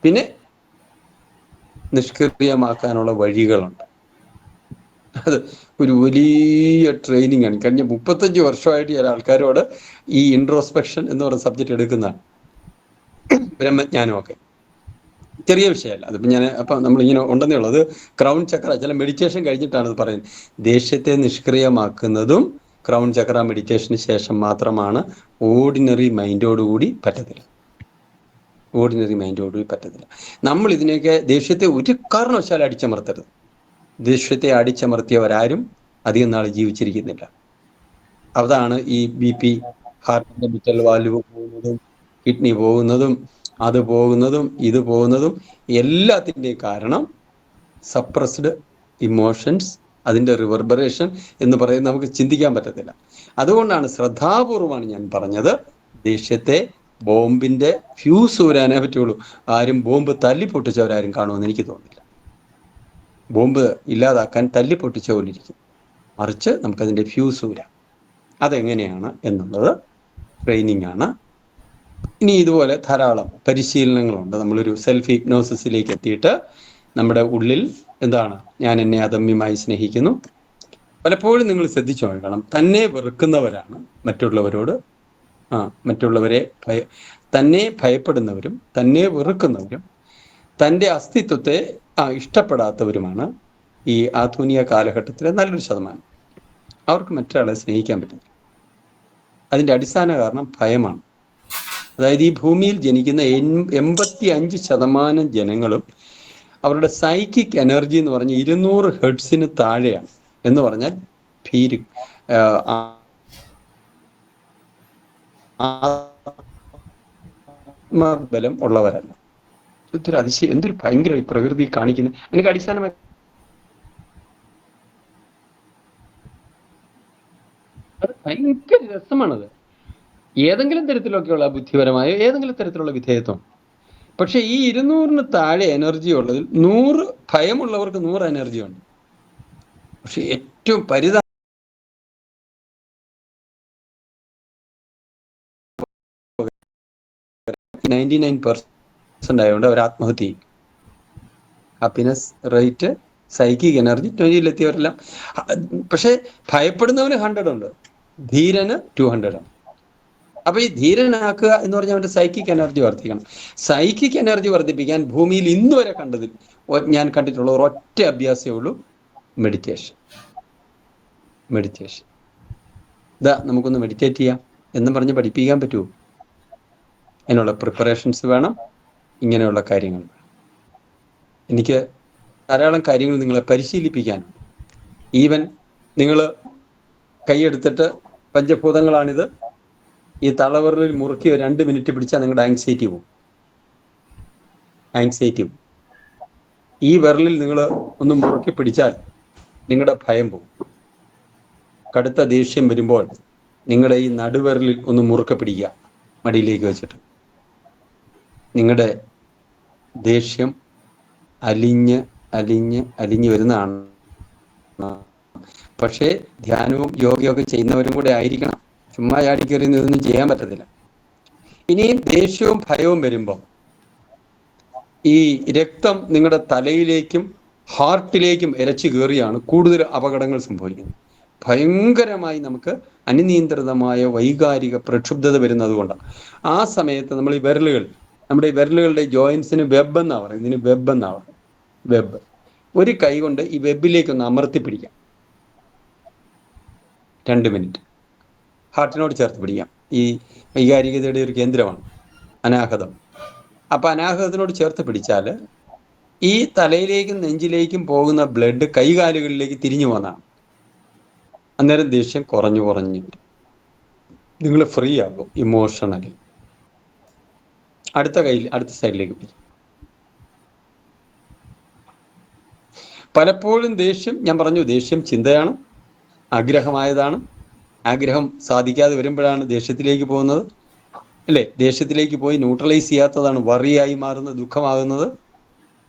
പിന്നെ നിഷ്ക്രിയമാക്കാനുള്ള വഴികളുണ്ട്. അത് ഒരു വലിയ ട്രെയിനിങ് ആണ്. കഴിഞ്ഞ 35 വർഷമായിട്ട് ഞാൻ ആൾക്കാരോട് ഈ ഇൻട്രോസ്പെക്ഷൻ എന്ന് പറയുന്ന സബ്ജക്റ്റ് എടുക്കുന്നതാണ്. ബ്രഹ്മജ്ഞാനമൊക്കെ ചെറിയ വിഷയമല്ല. അതിപ്പോൾ നമ്മളിങ്ങനെ ഉണ്ടെന്നേ ഉള്ളൂ. അത് ക്രൗൺ ചക്ര, ചില മെഡിറ്റേഷൻ കഴിഞ്ഞിട്ടാണ് ഇത് പറയുന്നത്. ദേഷ്യത്തെ നിഷ്ക്രിയമാക്കുന്നതും ക്രൗൺ ചക്ര മെഡിറ്റേഷന് ശേഷം മാത്രമാണ്. ഓർഡിനറി മൈൻഡോടുകൂടി പറ്റത്തില്ല. നമ്മൾ ഇതിനെയൊക്കെ ദേഷ്യത്തെ ഒരു കാരണവശാലും അടിച്ചമർത്തരുത്. ദേഷ്യത്തെ അടിച്ചമർത്തിയവരാരും അധികം നാൾ ജീവിച്ചിരിക്കുന്നില്ല. അതാണ് ഈ BP, ഹാർട്ടിന്റെ വിറ്റൽ വാൽവ് പോകുന്നതും, കിഡ്നി പോകുന്നതും, അത് പോകുന്നതും, ഇത് പോകുന്നതും എല്ലാത്തിൻ്റെയും കാരണം സപ്രസ്ഡ് ഇമോഷൻസ്, അതിൻ്റെ റിവർബറേഷൻ എന്ന് പറയുന്നത് നമുക്ക് ചിന്തിക്കാൻ പറ്റത്തില്ല. അതുകൊണ്ടാണ് ശ്രദ്ധാപൂർവമാണ് ഞാൻ പറഞ്ഞത്, ദേഷ്യത്തെ ബോംബിന്റെ ഫ്യൂസ് ഊരാനേ പറ്റുള്ളൂ. ആരും ബോംബ് തല്ലിപ്പൊട്ടിച്ചവരാരും കാണുമെന്ന് എനിക്ക് തോന്നുന്നില്ല. ബോംബ് ഇല്ലാതാക്കാൻ തല്ലിപ്പൊട്ടിച്ച പോലെ ഇരിക്കും. മറിച്ച് നമുക്കതിൻ്റെ ഫ്യൂസ് ഊരാം. അതെങ്ങനെയാണ് എന്നുള്ളത് ട്രെയിനിങ് ആണ്. ഇനി ഇതുപോലെ ധാരാളം പരിശീലനങ്ങളുണ്ട്. നമ്മളൊരു സെൽഫ് ഹിപ്നോസിസിലേക്ക് എത്തിയിട്ട് നമ്മുടെ ഉള്ളിൽ എന്താണ്, ഞാൻ എന്നെ അദമ്യമായി സ്നേഹിക്കുന്നു. പലപ്പോഴും നിങ്ങൾ ശ്രദ്ധിച്ചു നോക്കണം, തന്നെ വെറുക്കുന്നവരാണ് മറ്റുള്ളവരെ തന്നെ ഭയപ്പെടുന്നവരും തന്നെ വെറുക്കുന്നവരും തൻ്റെ അസ്തിത്വത്തെ ഇഷ്ടപ്പെടാത്തവരുമാണ് ഈ ആധുനിക കാലഘട്ടത്തിലെ നല്ലൊരു ശതമാനം. അവർക്ക് മറ്റൊരാളെ സ്നേഹിക്കാൻ പറ്റില്ല. അതിൻ്റെ അടിസ്ഥാന കാരണം ഭയമാണ്. അതായത് ഈ ഭൂമിയിൽ ജനിക്കുന്ന 85% ജനങ്ങളും അവരുടെ സൈക്കിക് എനർജി എന്ന് പറഞ്ഞ 200 ഹെർട്സിന് താഴെയാണ്. എന്ന് പറഞ്ഞാൽ ആത്മബലം ഉള്ളവരല്ല. ഇതൊരു അതിശയം, എന്തൊരു ഭയങ്കര പ്രകൃതി കാണിക്കുന്നത്. എനിക്ക് അടിസ്ഥാനമായി അത് ഭയങ്കര രസമാണത്. ഏതെങ്കിലും തരത്തിലൊക്കെയുള്ള ബുദ്ധിപരമായ ഏതെങ്കിലും തരത്തിലുള്ള വിധേയത്വം. പക്ഷെ ഈ 200-ന് താഴെ എനർജി ഉള്ളതിൽ 100 ഭയമുള്ളവർക്ക് 100 എനർജി ഉണ്ട്. പക്ഷെ ഏറ്റവും 99% ആയതുകൊണ്ട് അവർ ആത്മഹത്യ ചെയ്യും. ഹാപ്പിനെസ് റേറ്റ്, സൈക്കിക് എനർജി 20-ലെത്തിയവരെല്ലാം. പക്ഷെ ഭയപ്പെടുന്നവന് 100 ഉണ്ട്, ധീരന് 200 ആണ്. അപ്പൊ ഈ ധീരനാക്കുക എന്ന് പറഞ്ഞാൽ അവന്റെ സൈക്കിക് എനർജി വർദ്ധിക്കണം. സൈക്കിക് എനർജി വർദ്ധിപ്പിക്കാൻ ഭൂമിയിൽ ഇന്ന് വരെ ഞാൻ കണ്ടിട്ടുള്ള ഒരൊറ്റ അഭ്യാസമേ ഉള്ളൂ, മെഡിറ്റേഷൻ. ഇതാ നമുക്കൊന്ന് മെഡിറ്റേറ്റ് ചെയ്യാം എന്നും പറഞ്ഞ് പഠിപ്പിക്കാൻ പറ്റുമോ? അതിനുള്ള പ്രിപ്പറേഷൻസ് വേണം, ഇങ്ങനെയുള്ള കാര്യങ്ങൾ വേണം. എനിക്ക് ധാരാളം കാര്യങ്ങൾ നിങ്ങളെ പരിശീലിപ്പിക്കാനുണ്ട്. ഈവൻ നിങ്ങൾ കൈയെടുത്തിട്ട് പഞ്ചഭൂതങ്ങളാണിത്, ഈ തളവറിൽ മുറുക്കി 2 മിനിറ്റ് പിടിച്ചാൽ നിങ്ങളുടെ ആങ്സൈറ്റി പോകും. ഈ വിരലിൽ നിങ്ങൾ ഒന്ന് മുറുക്കി പിടിച്ചാൽ നിങ്ങളുടെ ഭയം പോകും. കടുത്ത ദേഷ്യം വരുമ്പോൾ നിങ്ങളുടെ ഈ നടുവിരലിൽ ഒന്ന് മുറുക്കെ പിടിക്കുക, മടിയിലേക്ക് വെച്ചിട്ട്. നിങ്ങളുടെ ദേഷ്യം അലിഞ്ഞ് വരുന്നതാണ്. പക്ഷേ ധ്യാനവും യോഗയൊക്കെ ചെയ്യുന്നവരും കൂടെ ആയിരിക്കണം. ചുമ്മാ ചാടിക്കയറി ഇതൊന്നും ചെയ്യാൻ പറ്റത്തില്ല. ഇനിയും ദേഷ്യവും ഭയവും വരുമ്പോൾ ഈ രക്തം നിങ്ങളുടെ തലയിലേക്കും ഹാർട്ടിലേക്കും ഇരച്ചു കയറിയാണ് കൂടുതൽ അപകടങ്ങൾ സംഭവിക്കുന്നത്. ഭയങ്കരമായി നമുക്ക് അനിയന്ത്രിതമായ വൈകാരിക പ്രക്ഷുബ്ധത വരുന്നത് കൊണ്ടാണ്. ആ സമയത്ത് നമ്മൾ ഈ വിരലുകൾ, നമ്മുടെ ഈ വിരലുകളുടെ ജോയിൻസിന് വെബ് എന്നാ പറയുന്നത്, ഇതിന് വെബ് എന്നാ പറയുന്നത്. വെബ്, ഒരു കൈ കൊണ്ട് ഈ വെബിലേക്ക് ഒന്ന് അമർത്തി പിടിക്കാം 2 മിനിറ്റ്. ഹാർട്ടിനോട് ചേർത്ത് പിടിക്കാം. ഈ വൈകാരികതയുടെ ഒരു കേന്ദ്രമാണ് അനാഹതം. അപ്പൊ അനാഹതത്തിനോട് ചേർത്ത് പിടിച്ചാൽ ഈ തലയിലേക്കും നെഞ്ചിലേക്കും പോകുന്ന ബ്ലഡ് കൈകാലുകളിലേക്ക് തിരിഞ്ഞു പോകുന്നതാണ്. അന്നേരം ദേഷ്യം കുറഞ്ഞു വരും. നിങ്ങൾ ഫ്രീ ആകും ഇമോഷണലി. അടുത്ത സൈഡിലേക്ക് പോയി. പലപ്പോഴും ദേഷ്യം, ഞാൻ പറഞ്ഞു, ദേഷ്യം ചിന്തയാണ്, ആഗ്രഹമായതാണ്. ആഗ്രഹം സാധിക്കാതെ വരുമ്പോഴാണ് ദേഷ്യത്തിലേക്ക് പോകുന്നത്, അല്ലേ? ദേഷ്യത്തിലേക്ക് പോയി ന്യൂട്രലൈസ് ചെയ്യാത്തതാണ് വറിയായി മാറുന്നത്, ദുഃഖമാകുന്നത്,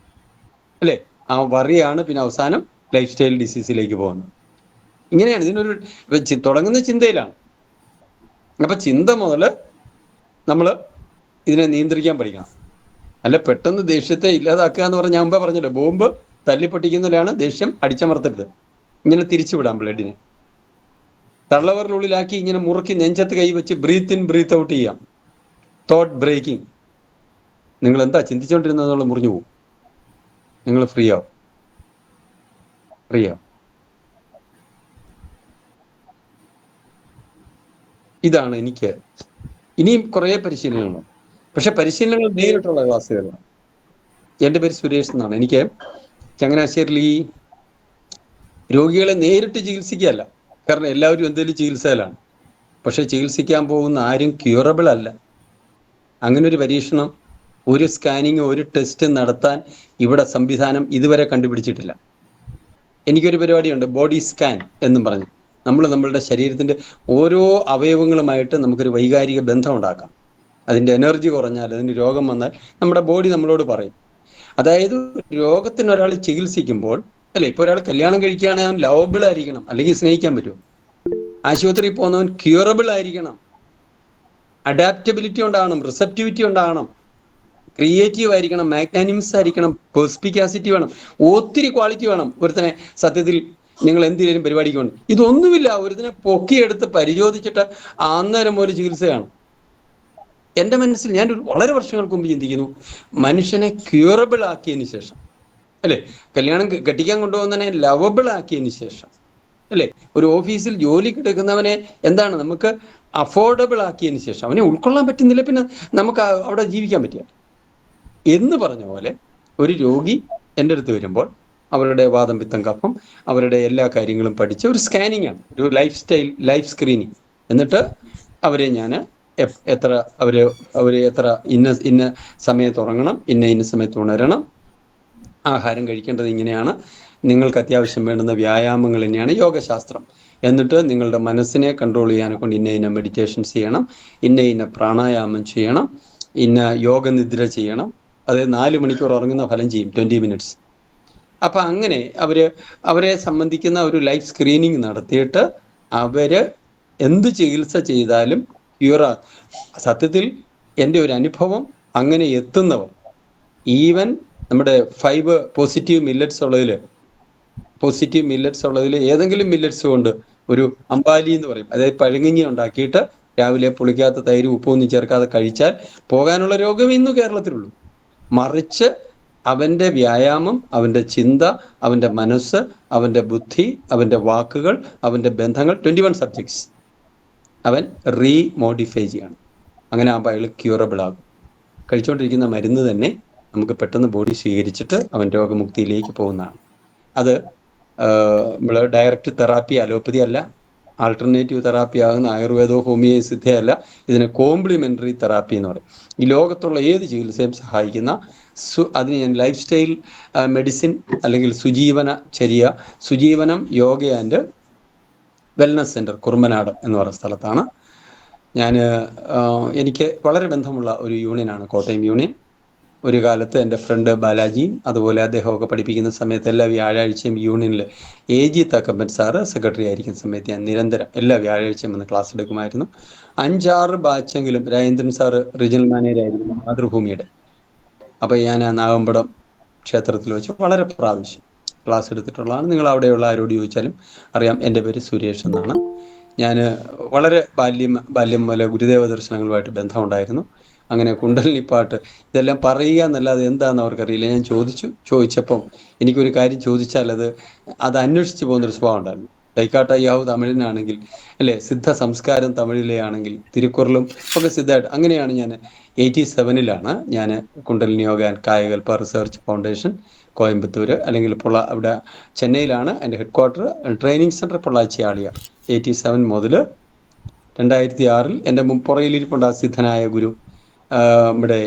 അല്ലേ? ആ വറിയാണ് പിന്നെ അവസാനം ലൈഫ് സ്റ്റൈൽ ഡിസീസിലേക്ക് പോകുന്നത്. ഇങ്ങനെയാണ് ഇതിനൊരു തുടങ്ങുന്ന ചിന്തയിലാണ്. അപ്പൊ ചിന്ത മുതൽ നമ്മൾ ഇതിനെ നിയന്ത്രിക്കാൻ പഠിക്കണം. അല്ല പെട്ടെന്ന് ദേഷ്യത്തെ ഇല്ലാതാക്കുക എന്ന് പറഞ്ഞാൽ ഞാൻ മുമ്പേ പറഞ്ഞല്ലോ, ബോംബ് തല്ലിപ്പൊട്ടിക്കുന്നതിലാണ് ദേഷ്യം അടിച്ചമർത്തരുത്. ഇങ്ങനെ തിരിച്ചുവിടാം ബ്ലഡിനെ. തള്ളവറിനുള്ളിലാക്കി ഇങ്ങനെ മുറുക്കി നെഞ്ചത്ത് കൈ വെച്ച് ബ്രീത്ത് ഇൻ ബ്രീത്ത് ഔട്ട് ചെയ്യാം. Thought breaking. നിങ്ങൾ എന്താ ചിന്തിച്ചുകൊണ്ടിരുന്നത് മുറിഞ്ഞു പോകും. നിങ്ങൾ ഫ്രീ ആവും. ഇതാണ് എനിക്ക്. ഇനിയും കുറേ പരിശീലനങ്ങളുണ്ട്, പക്ഷെ പരിശീലനങ്ങൾ നേരിട്ടുള്ള ക്ലാസ്സുകളാണ്. എൻ്റെ പേര് സുരേഷ് എന്നാണ്. എനിക്ക് ചങ്ങനാശ്ശേരിയിൽ ഈ രോഗികളെ നേരിട്ട് ചികിത്സിക്കുകയല്ല, കാരണം എല്ലാവരും എന്തെങ്കിലും ചികിത്സയിലാണ്. പക്ഷെ ചികിത്സിക്കാൻ പോകുന്ന ആരും ക്യൂറബിൾ അല്ല. അങ്ങനെ ഒരു പരീക്ഷണം, ഒരു സ്കാനിങ്, ഒരു ടെസ്റ്റ് നടത്താൻ ഇവിടെ സംവിധാനം ഇതുവരെ കണ്ടുപിടിച്ചിട്ടില്ല. എനിക്കൊരു പരിപാടിയുണ്ട്, ബോഡി സ്കാൻ എന്നും പറഞ്ഞു. നമ്മളുടെ ശരീരത്തിൻ്റെ ഓരോ അവയവങ്ങളുമായിട്ട് നമുക്കൊരു വൈകാരിക ബന്ധം ഉണ്ടാക്കാം. അതിൻ്റെ എനർജി കുറഞ്ഞാൽ, അതിന് രോഗം വന്നാൽ നമ്മുടെ ബോഡി നമ്മളോട് പറയും. അതായത് രോഗത്തിന് ഒരാൾ ചികിത്സിക്കുമ്പോൾ, അല്ലെ, ഇപ്പോൾ ഒരാൾ കല്യാണം കഴിക്കുകയാണെങ്കിൽ അവൻ ലവബിൾ ആയിരിക്കണം, അല്ലെങ്കിൽ സ്നേഹിക്കാൻ പറ്റുമോ? ആശുപത്രിയിൽ പോകുന്നവൻ ക്യൂറബിൾ ആയിരിക്കണം, അഡാപ്റ്റബിലിറ്റി ഉണ്ടാകണം, റിസപ്റ്റിവിറ്റി ഉണ്ടാകണം, ക്രിയേറ്റീവ് ആയിരിക്കണം, മാഗ്നാനിമസ് ആയിരിക്കണം, പെർസ്പിക്കാസിറ്റി വേണം, ഒത്തിരി ക്വാളിറ്റി വേണം ഒരുത്തനെ. സത്യത്തിൽ നിങ്ങൾ എന്തെങ്കിലും പരിപാടിക്ക് വേണം. ഇതൊന്നുമില്ല. ഒരുത്തനെ പൊക്കിയെടുത്ത് പരിശോധിച്ചിട്ട് അന്നേരം ഒരു ചികിത്സയാണ്. എൻ്റെ മനസ്സിൽ ഞാൻ വളരെ വർഷങ്ങൾക്ക് മുമ്പ് ചിന്തിക്കുന്നു, മനുഷ്യനെ ക്യൂറബിൾ ആക്കിയതിന് ശേഷം, അല്ലേ, കല്യാണം കെട്ടിക്കാൻ കൊണ്ടുപോകുന്നതിനെ ലവബിൾ ആക്കിയതിന് ശേഷം, അല്ലേ, ഒരു ഓഫീസിൽ ജോലിക്ക് എടുക്കുന്നവനെ എന്താണ് നമുക്ക് അഫോർഡബിൾ ആക്കിയതിന് ശേഷം, അവനെ ഉൾക്കൊള്ളാൻ പറ്റുന്നില്ല, പിന്നെ നമുക്ക് അവിടെ ജീവിക്കാൻ പറ്റില്ല എന്ന് പറഞ്ഞ പോലെ ഒരു രോഗി എൻ്റെ അടുത്ത് വരുമ്പോൾ അവരുടെ വാദം, പിത്തം, കഫം, അവരുടെ എല്ലാ കാര്യങ്ങളും പഠിച്ച ഒരു സ്കാനിങ് ആണ്, ഒരു ലൈഫ് സ്ക്രീനിങ്. എന്നിട്ട് അവരെ ഞാൻ എത്ര എത്ര ഇന്ന സമയത്ത് ഉറങ്ങണം, ഇന്ന സമയത്ത് ഉണരണം, ആഹാരം കഴിക്കേണ്ടത് ഇങ്ങനെയാണ്, നിങ്ങൾക്ക് അത്യാവശ്യം വേണ്ടുന്ന വ്യായാമങ്ങൾ തന്നെയാണ് യോഗശാസ്ത്രം. എന്നിട്ട് നിങ്ങളുടെ മനസ്സിനെ കൺട്രോൾ ചെയ്യാനെ കൊണ്ട് ഇന്ന മെഡിറ്റേഷൻസ് ചെയ്യണം, ഇന്ന പ്രാണായാമം ചെയ്യണം, ഇന്ന യോഗനിദ്ര ചെയ്യണം. അത് 4 മണിക്കൂർ ഉറങ്ങുന്ന ഫലം ചെയ്യും, 20 മിനിറ്റ്സ്. അപ്പൊ അങ്ങനെ അവരെ സംബന്ധിക്കുന്ന ഒരു ലൈഫ് സ്ക്രീനിങ് നടത്തിയിട്ട് അവര് എന്ത് ചികിത്സ ചെയ്താലും ക്യൂറാ. സത്യത്തിൽ എൻ്റെ ഒരു അനുഭവം, അങ്ങനെ എത്തുന്നവർ, ഈവൻ നമ്മുടെ 5 പോസിറ്റീവ് മില്ലറ്റ്സ് ഉള്ളതിൽ ഏതെങ്കിലും മില്ലറ്റ്സ് കൊണ്ട് ഒരു അമ്പാലി എന്ന് പറയും, അതായത് പഴങ്ങഞ്ഞി ഉണ്ടാക്കിയിട്ട് രാവിലെ പുളിക്കാത്ത തൈര് ഉപ്പൊന്നും ചേർക്കാതെ കഴിച്ചാൽ പോകാനുള്ള രോഗം ഇന്ന് കേരളത്തിലുള്ളൂ. മറിച്ച് അവൻ്റെ വ്യായാമം, അവൻ്റെ ചിന്ത, അവൻ്റെ മനസ്സ്, അവൻ്റെ ബുദ്ധി, അവൻ്റെ വാക്കുകൾ, അവൻ്റെ ബന്ധങ്ങൾ, 21 സബ്ജക്ട്സ് അവൻ റീമോഡിഫൈ ചെയ്യണം. അങ്ങനെ ആകുമ്പോൾ അയാൾ ക്യൂറബിൾ ആകും. കഴിച്ചുകൊണ്ടിരിക്കുന്ന മരുന്ന് തന്നെ നമുക്ക് പെട്ടെന്ന് ബോഡി സ്വീകരിച്ചിട്ട് അവൻ രോഗമുക്തിയിലേക്ക് പോകുന്നതാണ്. അത് നമ്മൾ ഡയറക്റ്റ് തെറാപ്പി, അലോപ്പതി അല്ല, ആൾട്ടർനേറ്റീവ് തെറാപ്പി ആകുന്ന ആയുർവേദോ ഹോമിയോ സിദ്ധയല്ല, ഇതിനെ കോംപ്ലിമെൻ്ററി തെറാപ്പി എന്ന് പറയും. ഈ ലോകത്തുള്ള ഏത് ചികിത്സയും സഹായിക്കുന്ന അതിന് ഞാൻ ലൈഫ് സ്റ്റൈൽ മെഡിസിൻ അല്ലെങ്കിൽ Sujeevanam yoga and wellness centre Kurumbanad എന്ന് പറയുന്ന സ്ഥലത്താണ് എനിക്ക് വളരെ ബന്ധമുള്ള ഒരു യൂണിയനാണ് കോട്ടയം യൂണിയൻ. ഒരു കാലത്ത് എൻ്റെ ഫ്രണ്ട് ബാലാജിയും അതുപോലെ അദ്ദേഹമൊക്കെ പഠിപ്പിക്കുന്ന സമയത്ത് എല്ലാ വ്യാഴാഴ്ചയും യൂണിയനിൽ AG തക്കമ്പൻ സാറ് സെക്രട്ടറി ആയിരിക്കുന്ന സമയത്ത് ഞാൻ നിരന്തരം എല്ലാ വ്യാഴാഴ്ചയും വന്ന് ക്ലാസ് എടുക്കുമായിരുന്നു. 5-6 ബാച്ചെങ്കിലും. രാജേന്ദ്രൻ സാറ് റീജിയണൽ മാനേജർ ആയിരുന്നു മാതൃഭൂമിയുടെ. അപ്പോൾ ഞാൻ നാഗമ്പടം ക്ഷേത്രത്തിൽ വെച്ച് വളരെ പ്രാവശ്യം ക്ലാസ് എടുത്തിട്ടുള്ളതാണ്. നിങ്ങൾ അവിടെയുള്ള ആരോട് ചോദിച്ചാലും അറിയാം. എൻ്റെ പേര് സുരേഷ് എന്നാണ്. ഞാൻ വളരെ ബാല്യം മുതലേ ഗുരുദേവ ദർശനങ്ങളുമായിട്ട് ബന്ധമുണ്ടായിരുന്നു. അങ്ങനെ കുണ്ടലിനി പാട്ട് ഇതെല്ലാം പറയുക എന്നല്ലാതെ എന്താണെന്ന് അവർക്കറിയില്ല. ഞാൻ ചോദിച്ചപ്പം എനിക്കൊരു കാര്യം ചോദിച്ചാൽ അത് അന്വേഷിച്ച് പോകുന്നൊരു സ്വഭാവം ഉണ്ടായിരുന്നു. തൈക്കാട്ടയ്യാവ് തമിഴിനാണെങ്കിൽ അല്ലേ, സിദ്ധ സംസ്കാരം തമിഴിലെ ആണെങ്കിൽ തിരുക്കുറളും ഒക്കെ സിദ്ധമായിട്ട്. അങ്ങനെയാണ് ഞാൻ 87 ഞാൻ Kundalini yoga and Kayakalpa research foundation Coimbatore അല്ലെങ്കിൽ അവിടെ ചെന്നൈയിലാണ് എൻ്റെ headquarter. Training centre Pollachi ആളിയ. 87 മുതൽ 2006 എൻ്റെ പുറകിലിരിപ്പുണ്ട് ആ സിദ്ധനായ ഗുരു. ഇവിടെ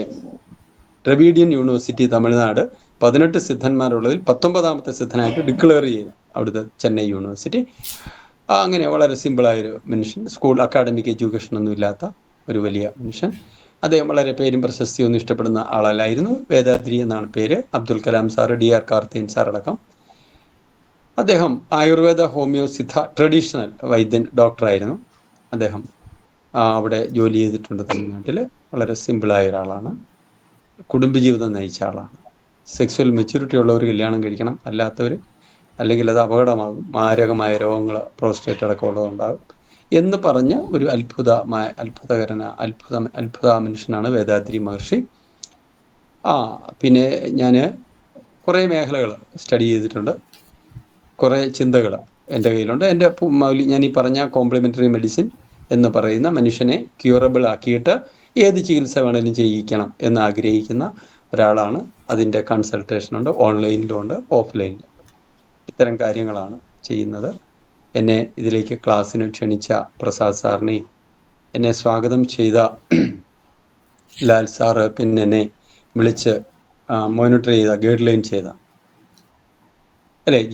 ദ്രവീഡിയൻ യൂണിവേഴ്സിറ്റി തമിഴ്നാട് 18 സിദ്ധന്മാരുള്ളതിൽ 19ാമത്തെ സിദ്ധനായിട്ട് ഡിക്ലെയർ ചെയ്തു അവിടുത്തെ ചെന്നൈ യൂണിവേഴ്സിറ്റി. അങ്ങനെ വളരെ സിമ്പിളായൊരു മനുഷ്യൻ, സ്കൂൾ അക്കാഡമിക് എഡ്യൂക്കേഷൻ ഒന്നും ഇല്ലാത്ത ഒരു വലിയ മനുഷ്യൻ. അദ്ദേഹം വളരെ പേരും പ്രശസ്തിയൊന്നും ഇഷ്ടപ്പെടുന്ന ആളല്ലായിരുന്നു. വേദാദ്രി എന്നാണ് പേര്. Abdul Kalam sir, DR Karthiyan sir അടക്കം. അദ്ദേഹം ആയുർവേദ, ഹോമിയോ, സിദ്ധ ട്രഡീഷണൽ വൈദ്യൻ, ഡോക്ടറായിരുന്നു. അദ്ദേഹം അവിടെ ജോലി ചെയ്തിട്ടുണ്ട് തമിഴ്നാട്ടിൽ. വളരെ സിമ്പിളായ ഒരാളാണ്. കുടുംബജീവിതം നയിച്ച ആളാണ്. സെക്സ്വൽ മെച്യൂരിറ്റി ഉള്ളവർ കല്യാണം കഴിക്കണം, അല്ലാത്തവർ അല്ലെങ്കിൽ അത് അപകടമാകും, മാരകമായ രോഗങ്ങൾ പ്രോസ്റ്റേറ്റ് അടക്കമുള്ളതുണ്ടാകും എന്ന് പറഞ്ഞ ഒരു അത്ഭുത മനുഷ്യനാണ് വേദാദ്രി മഹർഷി. പിന്നെ ഞാൻ കുറേ മേഖലകൾ സ്റ്റഡി ചെയ്തിട്ടുണ്ട്. കുറേ ചിന്തകൾ എൻ്റെ കയ്യിലുണ്ട്. എൻ്റെ ഞാൻ ഈ പറഞ്ഞ കോംപ്ലിമെൻ്ററി മെഡിസിൻ എന്ന് പറയുന്ന മനുഷ്യനെ ക്യൂറബിൾ ആക്കിയിട്ട് ഏത് ചികിത്സ വേണേലും ചെയ്യിക്കണം എന്ന് ആഗ്രഹിക്കുന്ന ഒരാളാണ്. അതിൻ്റെ കൺസൾട്ടേഷനുണ്ട്, ഓൺലൈനിലുണ്ട്, ഓഫ്ലൈനിലും. ഇത്തരം കാര്യങ്ങളാണ് ചെയ്യുന്നത്. എന്നെ ഇതിലേക്ക് ക്ലാസ്സിന് ക്ഷണിച്ച പ്രസാദ് സാറിനെയും എന്നെ സ്വാഗതം ചെയ്ത ലാൽ സാറ്, പിന്നെ എന്നെ വിളിച്ച് മോണിറ്റർ ചെയ്ത, ഗൈഡ് ലൈൻ ചെയ്ത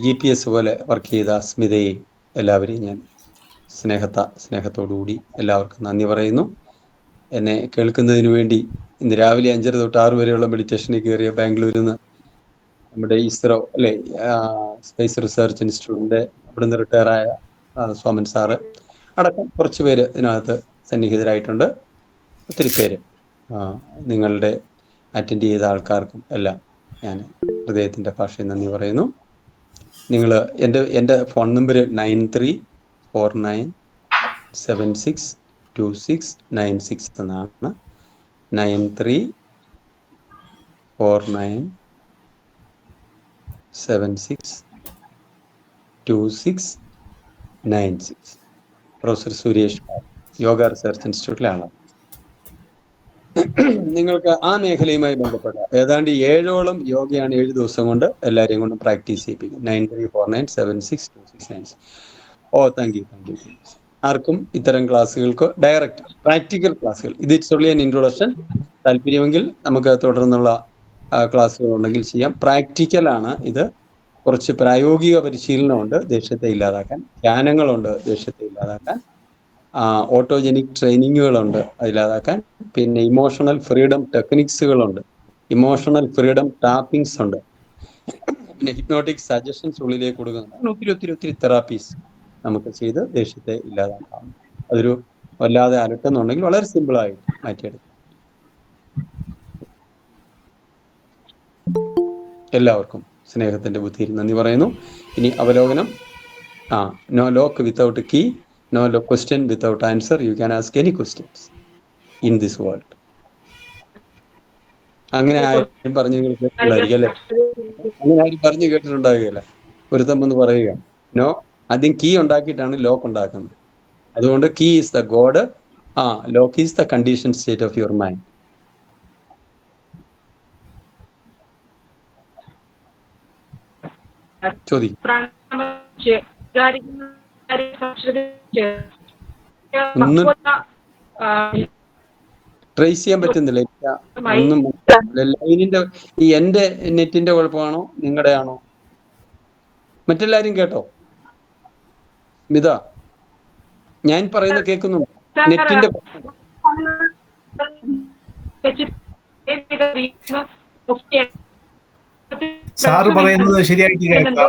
GPS പോലെ വർക്ക് ചെയ്ത സ്മിതയെയും എല്ലാവരെയും ഞാൻ സ്നേഹത്തോടുകൂടി എല്ലാവർക്കും നന്ദി പറയുന്നു. എന്നെ കേൾക്കുന്നതിന് വേണ്ടി ഇന്ന് രാവിലെ 5:30 തൊട്ട് 6 വരെയുള്ള മെഡിറ്റേഷനിൽ കയറിയ ബാംഗ്ലൂരിൽ നിന്ന് നമ്മുടെ ISRO സ്പേസ് റിസർച്ച് ഇൻസ്റ്റിറ്റ്യൂട്ടിൻ്റെ അവിടുന്ന് റിട്ടയറായ സോമൻ സാറ് അടക്കം കുറച്ച് പേര് ഇതിനകത്ത് സന്നിഹിതരായിട്ടുണ്ട്. ഒത്തിരി പേര് നിങ്ങളുടെ അറ്റൻഡ് ചെയ്ത ആൾക്കാർക്കും എല്ലാം ഞാൻ ഹൃദയത്തിൻ്റെ ഭാഷയിൽ നന്ദി പറയുന്നു. നിങ്ങൾ എൻ്റെ ഫോൺ നമ്പർ 9349762696 എന്നാണ്. 9349762696. പ്രൊഫസർ സുരേഷ്, യോഗ റിസർച്ച് ഇൻസ്റ്റിറ്റ്യൂട്ടിലെ ആളാണ്. നിങ്ങൾക്ക് ആ മേഖലയുമായി ബന്ധപ്പെട്ട ഏതാണ്ട് 7ഓളം യോഗയാണ് 7 ദിവസം കൊണ്ട് എല്ലാവരെയും കൊണ്ട് പ്രാക്ടീസ് ചെയ്യിപ്പിക്കും. 9349762696. Thank you. ആർക്കും ഇത്തരം ക്ലാസ്സുകൾക്ക് ഡയറക്റ്റ് പ്രാക്ടിക്കൽ ക്ലാസ്സുകൾ, ഇത് ഇറ്റ്സ് ഓൺലി ആൻ ഇൻട്രൊഡക്ഷൻ. താല്പര്യമെങ്കിൽ നമുക്ക് തുടർന്നുള്ള ക്ലാസ്സുകൾ ഉണ്ടെങ്കിൽ ചെയ്യാം. പ്രാക്ടിക്കലാണ് ഇത്. കുറച്ച് പ്രായോഗിക പരിശീലനമുണ്ട് ദേഷ്യത്തെ ഇല്ലാതാക്കാൻ, ധ്യാനങ്ങളുണ്ട് ദേഷ്യത്തെ ഇല്ലാതാക്കാൻ, ഓട്ടോജനിക് ട്രെയിനിങ്ങുകളുണ്ട് അതില്ലാതാക്കാൻ, പിന്നെ ഇമോഷണൽ ഫ്രീഡം ടെക്നിക്സുകളുണ്ട്, ഇമോഷണൽ ഫ്രീഡം ടാപ്പിങ്സ് ഉണ്ട്, പിന്നെ ഹിപ്നോട്ടിക് സജഷൻസ് ഉള്ളിലേക്ക് കൊടുക്കുന്നുണ്ട്. ഒത്തിരി തെറാപ്പീസ് നമുക്ക് ചെയ്ത് ദേഷ്യത്തെ ഇല്ലാതാക്കാം. അതൊരു വല്ലാതെ അലട്ടുന്നുണ്ടെങ്കിൽ വളരെ സിമ്പിളായി മാറ്റിയെടുക്കും. എല്ലാവർക്കും സ്നേഹത്തിൻ്റെ ബുദ്ധിയിൽ നന്ദി പറയുന്നു. ഇനി അവലോകനം. No lock without key, no question without answer. You can ask any questions in this world. അങ്ങനെ ആരും പറഞ്ഞു കേട്ടിട്ടുണ്ടായിരിക്കും അല്ലേ? അങ്ങനെ ആരും പറഞ്ഞു കേട്ടിട്ടുണ്ടാവുകയല്ല. ഒരുത്തം വന്ന് പറയുക, നോ, ആദ്യം കീ ഉണ്ടാക്കിയിട്ടാണ് ലോക്ക് ഉണ്ടാക്കുന്നത്. അതുകൊണ്ട് key is the god, lock is the condition state of your mind. ചോദിക്കും. ഒന്നും ട്രേസ് ചെയ്യാൻ പറ്റുന്നില്ല. ഒന്നും ലൈനിന്റെ ഈ എന്റെ നെറ്റിന്റെ കുഴപ്പമാണോ നിങ്ങളുടെ ആണോ? മറ്റെല്ലാരും കേട്ടോ? മിത, ഞാൻ പറയുന്ന കേൾക്കുന്നുണ്ടോ? നെറ്റിന്റെ സാറ് പറയുന്നത് ശരിയായിട്ട് കേൾക്കാം.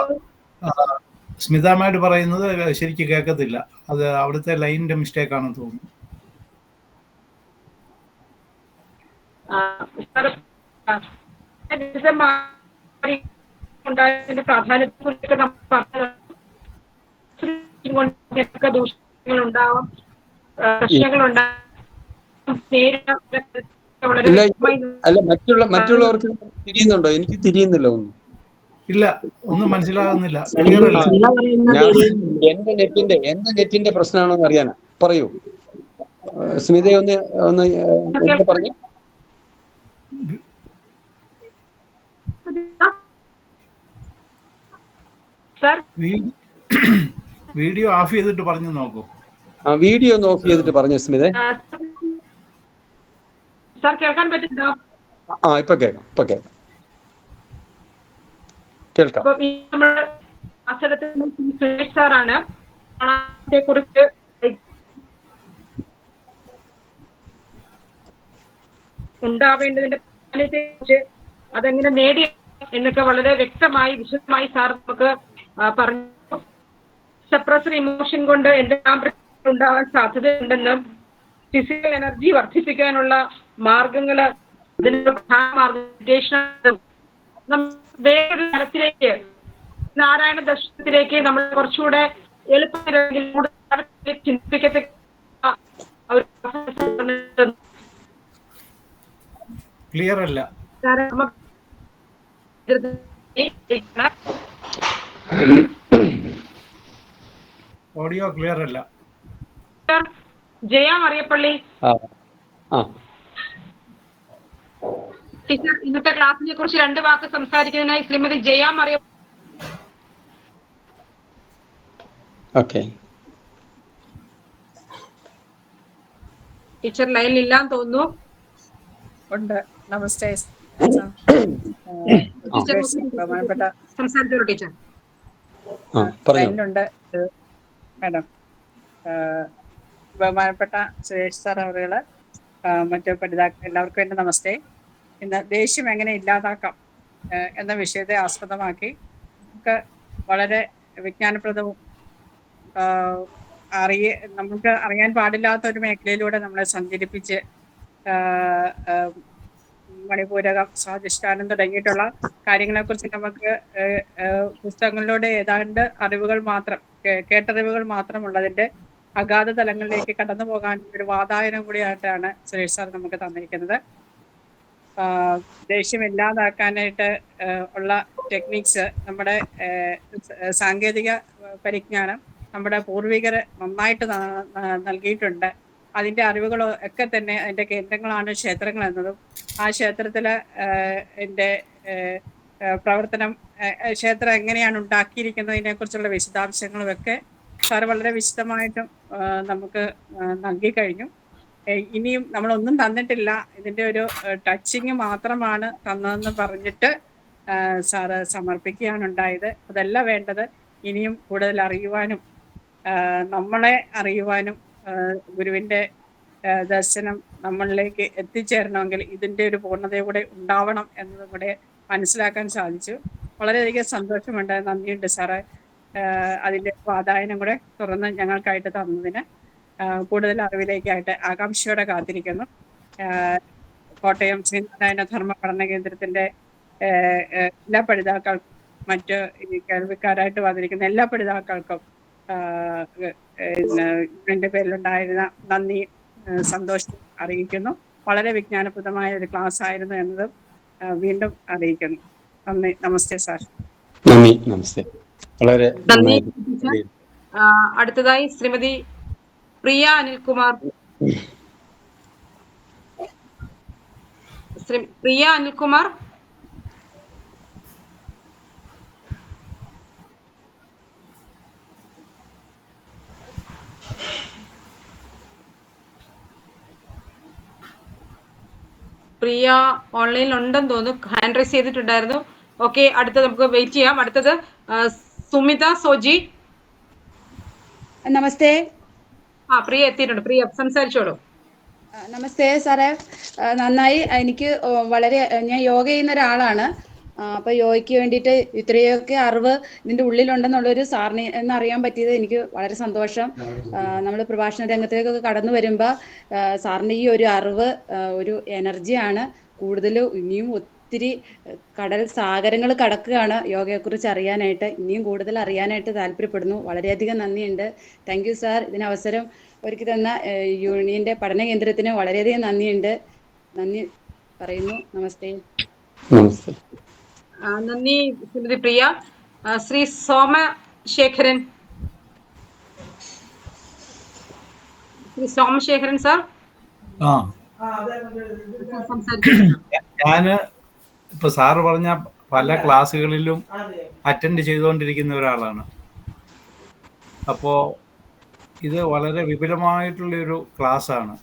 സ്മിതാമായിട്ട് പറയുന്നത് ശരിക്കും കേൾക്കത്തില്ല. അത് അവിടുത്തെ ലൈനിന്റെ മിസ്റ്റേക്ക് ആണെന്ന് തോന്നുന്നു. ഉണ്ടായതിന്റെ പ്രാധാന്യത്തെ കുറിച്ചൊക്കെ നമ്മൾ പറഞ്ഞതൊക്കെ ദൂഷ്യങ്ങളുണ്ടാവാം, പ്രശ്നങ്ങളുണ്ടാകും. ഇല്ല, അല്ല മറ്റുള്ളവർക്ക് തിരിയുന്നുണ്ടോ? എനിക്ക് തിരിയുന്നില്ല ഒന്നും. ഇല്ല, ഒന്നും മനസ്സിലാകുന്നില്ല, ക്ലിയർ അല്ല. എന്റെ നെറ്റിന്റെ പ്രശ്നമാണോന്ന് അറിയാനാ. പറയൂ സ്മിത, ഒന്ന് പറഞ്ഞു. വീഡിയോ ഓഫ് ചെയ്തിട്ട് പറഞ്ഞു നോക്കൂ. വീഡിയോ ഒന്ന് ഓഫ് ചെയ്തിട്ട് പറഞ്ഞു സ്മിത. സാർ കേൾക്കാൻ പറ്റുന്നുണ്ടോ? ഇപ്പൊ കേൾക്കാം. സാറാണ് കുറിച്ച് ഉണ്ടാവേണ്ടതിന്റെ കുറിച്ച് അതെങ്ങനെ നേടി എന്നൊക്കെ വളരെ വ്യക്തമായി വിശദമായി സാർ നമുക്ക് പറഞ്ഞു. സപ്രസർ ഇമോഷൻ കൊണ്ട് എന്തെല്ലാം പ്രശ്നങ്ങൾ ഉണ്ടാവാൻ സാധ്യതയുണ്ടെന്നും ഫിസിക്കൽ എനർജി വർദ്ധിപ്പിക്കാനുള്ള മാർഗങ്ങള് വേറൊരു തലത്തിലേക്ക് നാരായണ ദർശനത്തിലേക്ക് നമ്മൾ കുറച്ചുകൂടെ എളുപ്പത്തിൽ ചിന്തിപ്പിക്കത്തക്ക ക്ലിയർ അല്ല, ഓഡിയോ ക്ലിയർ അല്ല. ജയ മറിയപ്പള്ളി ടീച്ചർ, ഇന്നത്തെ ക്ലാസിനെ കുറിച്ച് 2 വാക്ക് സംസാരിക്കുന്നതിനായി ശ്രീമതി ജയ മറിയ. ടീച്ചർ ലൈനിൽ ഇല്ലാന്ന് തോന്നുന്നു. ഉണ്ട്. നമസ്തേ. സംസാരിച്ചോളൂ ടീച്ചർ. ലൈനിലുണ്ട് മാഡം. ബഹുമാനപ്പെട്ട സുരേഷ് സാർ അവരുകള്, മറ്റു പഠിതാക്കൾ എല്ലാവർക്കും എൻ്റെ നമസ്തേ. ഇന്ന് ദേഷ്യം എങ്ങനെ ഇല്ലാതാക്കാം എന്ന വിഷയത്തെ ആസ്പദമാക്കി നമുക്ക് വളരെ വിജ്ഞാനപ്രദവും നമുക്ക് അറിയാൻ പാടില്ലാത്ത ഒരു മേഖലയിലൂടെ നമ്മളെ സഞ്ചരിപ്പിച്ച് മണിപൂരകം, സ്വാധിഷ്ഠാനം തുടങ്ങിയിട്ടുള്ള കാര്യങ്ങളെക്കുറിച്ച് നമുക്ക് പുസ്തകങ്ങളിലൂടെ ഏതാണ്ട് അറിവുകൾ മാത്രം, കേട്ടറിവുകൾ മാത്രമുള്ളതിൻ്റെ അഗാധ തലങ്ങളിലേക്ക് കടന്നു പോകാൻ ഒരു വാതായനം കൂടിയായിട്ടാണ് സുരേഷ് സാർ നമുക്ക് തന്നിരിക്കുന്നത്. ദേഷ്യം ഇല്ലാതാക്കാനായിട്ട് ഉള്ള ടെക്നിക്സ്, നമ്മുടെ സാങ്കേതിക പരിജ്ഞാനം നമ്മുടെ പൂർവികർ നന്നായിട്ട് നൽകിയിട്ടുണ്ട്. അതിൻ്റെ അറിവുകൾ ഒക്കെ തന്നെ അതിൻ്റെ കേന്ദ്രങ്ങളാണ് ക്ഷേത്രങ്ങൾ എന്നതും ആ ക്ഷേത്രത്തിലെ പ്രവർത്തനം, ക്ഷേത്രം എങ്ങനെയാണ് ഉണ്ടാക്കിയിരിക്കുന്നതിനെ കുറിച്ചുള്ള വിശദാംശങ്ങളും ഒക്കെ സാർ വളരെ വിശദമായിട്ടും നമുക്ക് നൽകിക്കഴിഞ്ഞു. ഇനിയും നമ്മളൊന്നും തന്നിട്ടില്ല, ഇതിൻ്റെ ഒരു ടച്ചിങ് മാത്രമാണ് തന്നതെന്ന് പറഞ്ഞിട്ട് സാറ് സമർപ്പിക്കുകയാണ് ഉണ്ടായത്. അതല്ല വേണ്ടത്, ഇനിയും കൂടുതൽ അറിയുവാനും നമ്മളെ അറിയുവാനും ഗുരുവിൻ്റെ ദർശനം നമ്മളിലേക്ക് എത്തിച്ചേരണമെങ്കിൽ ഇതിൻ്റെ ഒരു പൂർണ്ണതയോടെ ഉണ്ടാവണം എന്നതും കൂടെ മനസ്സിലാക്കാൻ സാധിച്ചു. വളരെയധികം സന്തോഷമുണ്ട്, നന്ദിയുണ്ട് സാറേ. അതിൻ്റെ വാതായനം കൂടെ തുറന്ന് ഞങ്ങൾക്കായിട്ട് തന്നതിന് കൂടുതൽ അറിവിലേക്കായിട്ട് ആകാംക്ഷയോടെ കാത്തിരിക്കുന്നു. കോട്ടയം ശ്രീനാരായണ ധർമ്മ പഠന കേന്ദ്രത്തിൻ്റെ എല്ലാ പഠിതാക്കൾക്കും മറ്റ് ഈ കേൾവിക്കാരായിട്ട് വന്നിരിക്കുന്ന എല്ലാ പഠിതാക്കൾക്കും എൻ്റെ പേരിലുണ്ടായിരുന്ന നന്ദി, സന്തോഷം അറിയിക്കുന്നു. വളരെ വിജ്ഞാനപ്രദമായ ഒരു ക്ലാസ് ആയിരുന്നു എന്നതും വീണ്ടും അറിയിക്കുന്നു. നന്ദി. നമസ്തേ സാർ. നമസ്തേ. വളരെ അടുത്തതായി ശ്രീമതി പ്രിയ അനിൽകുമാർ. പ്രിയ അനിൽകുമാർ. പ്രിയ ഓൺലൈനിൽ ഉണ്ടെന്ന് തോന്നുന്നു, ഹാൻഡ് റൈസ് ചെയ്തിട്ടുണ്ടായിരുന്നു. ഓക്കെ, അടുത്തത് നമുക്ക് വെയിറ്റ് ചെയ്യാം. അടുത്തത് സുമിത സോജി. നമസ്തേ. പ്രിയ എത്തിയിട്ടുണ്ട്. പ്രിയ സംസാരിച്ചോളൂ. നമസ്തേ സാറേ. നന്നായി. എനിക്ക് ഞാൻ യോഗ ചെയ്യുന്ന ഒരാളാണ്. അപ്പൊ യോഗയ്ക്ക് വേണ്ടിയിട്ട് ഇത്രയൊക്കെ അറിവ് ഇതിന്റെ ഉള്ളിലുണ്ടെന്നുള്ളൊരു സാറിന് എന്നറിയാൻ പറ്റിയത് എനിക്ക് വളരെ സന്തോഷം. നമ്മൾ പ്രഭാഷണ രംഗത്തേക്കൊക്കെ കടന്നു വരുമ്പോൾ സാറിന്റെ ഈ ഒരു അറിവ് ഒരു എനർജിയാണ്. കൂടുതൽ ഇനിയും ഒത്തിരി കടൽ സാഗരങ്ങൾ കടക്കുകയാണ് യോഗയെക്കുറിച്ച് അറിയാനായിട്ട്. ഇനിയും കൂടുതൽ അറിയാനായിട്ട് താല്പര്യപ്പെടുന്നു. വളരെയധികം നന്ദിയുണ്ട്. Thank you sir. ഇതിന് അവസരം ഒരുക്കി തന്ന യൂണിയന്റെ പഠന കേന്ദ്രത്തിന് വളരെയധികം നന്ദിയുണ്ട്. നന്ദി പറയുന്നു. നമസ്തേ. നമസ്തേ. നന്ദി ശ്രീമതി പ്രിയ. ശ്രീ സോമശേഖരൻ. ശ്രീ സോമശേഖരൻ സാർ ഞാന് ഇപ്പൊ സാറ് പറഞ്ഞ പല ക്ലാസ്സുകളിലും അറ്റൻഡ് ചെയ്തുകൊണ്ടിരിക്കുന്ന ഒരാളാണ്. അപ്പോൾ ഇത് വളരെ വിപുലമായിട്ടുള്ളൊരു ക്ലാസ്സാണ്.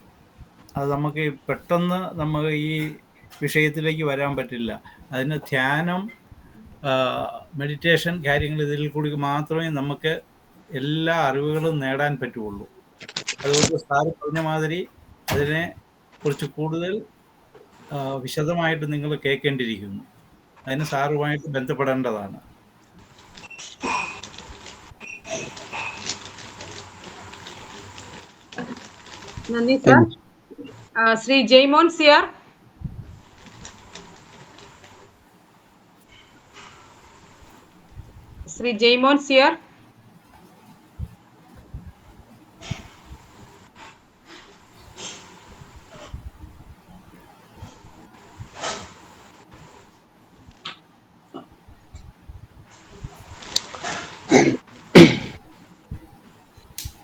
അത് നമുക്ക് പെട്ടെന്ന് നമുക്ക് ഈ വിഷയത്തിലേക്ക് വരാൻ പറ്റില്ല. അതിന് ധ്യാനം, മെഡിറ്റേഷൻ കാര്യങ്ങൾ ഇതിൽ കൂടി മാത്രമേ നമുക്ക് എല്ലാ അറിവുകളും നേടാൻ പറ്റുള്ളൂ. അതുകൊണ്ട് സാറ് പറഞ്ഞ മാതിരി അതിനെ കുറിച്ച് കൂടുതൽ വിശദമായിട്ട് നിങ്ങൾ കേൾക്കേണ്ടിയിരിക്കുന്നു. അതിന് സാറുമായിട്ട് ബന്ധപ്പെടേണ്ടതാണ്. നന്ദി സർ. ശ്രീ ജയ്മോൻ സിയാർ. ശ്രീ ജയ്മോൻ സിയാർ.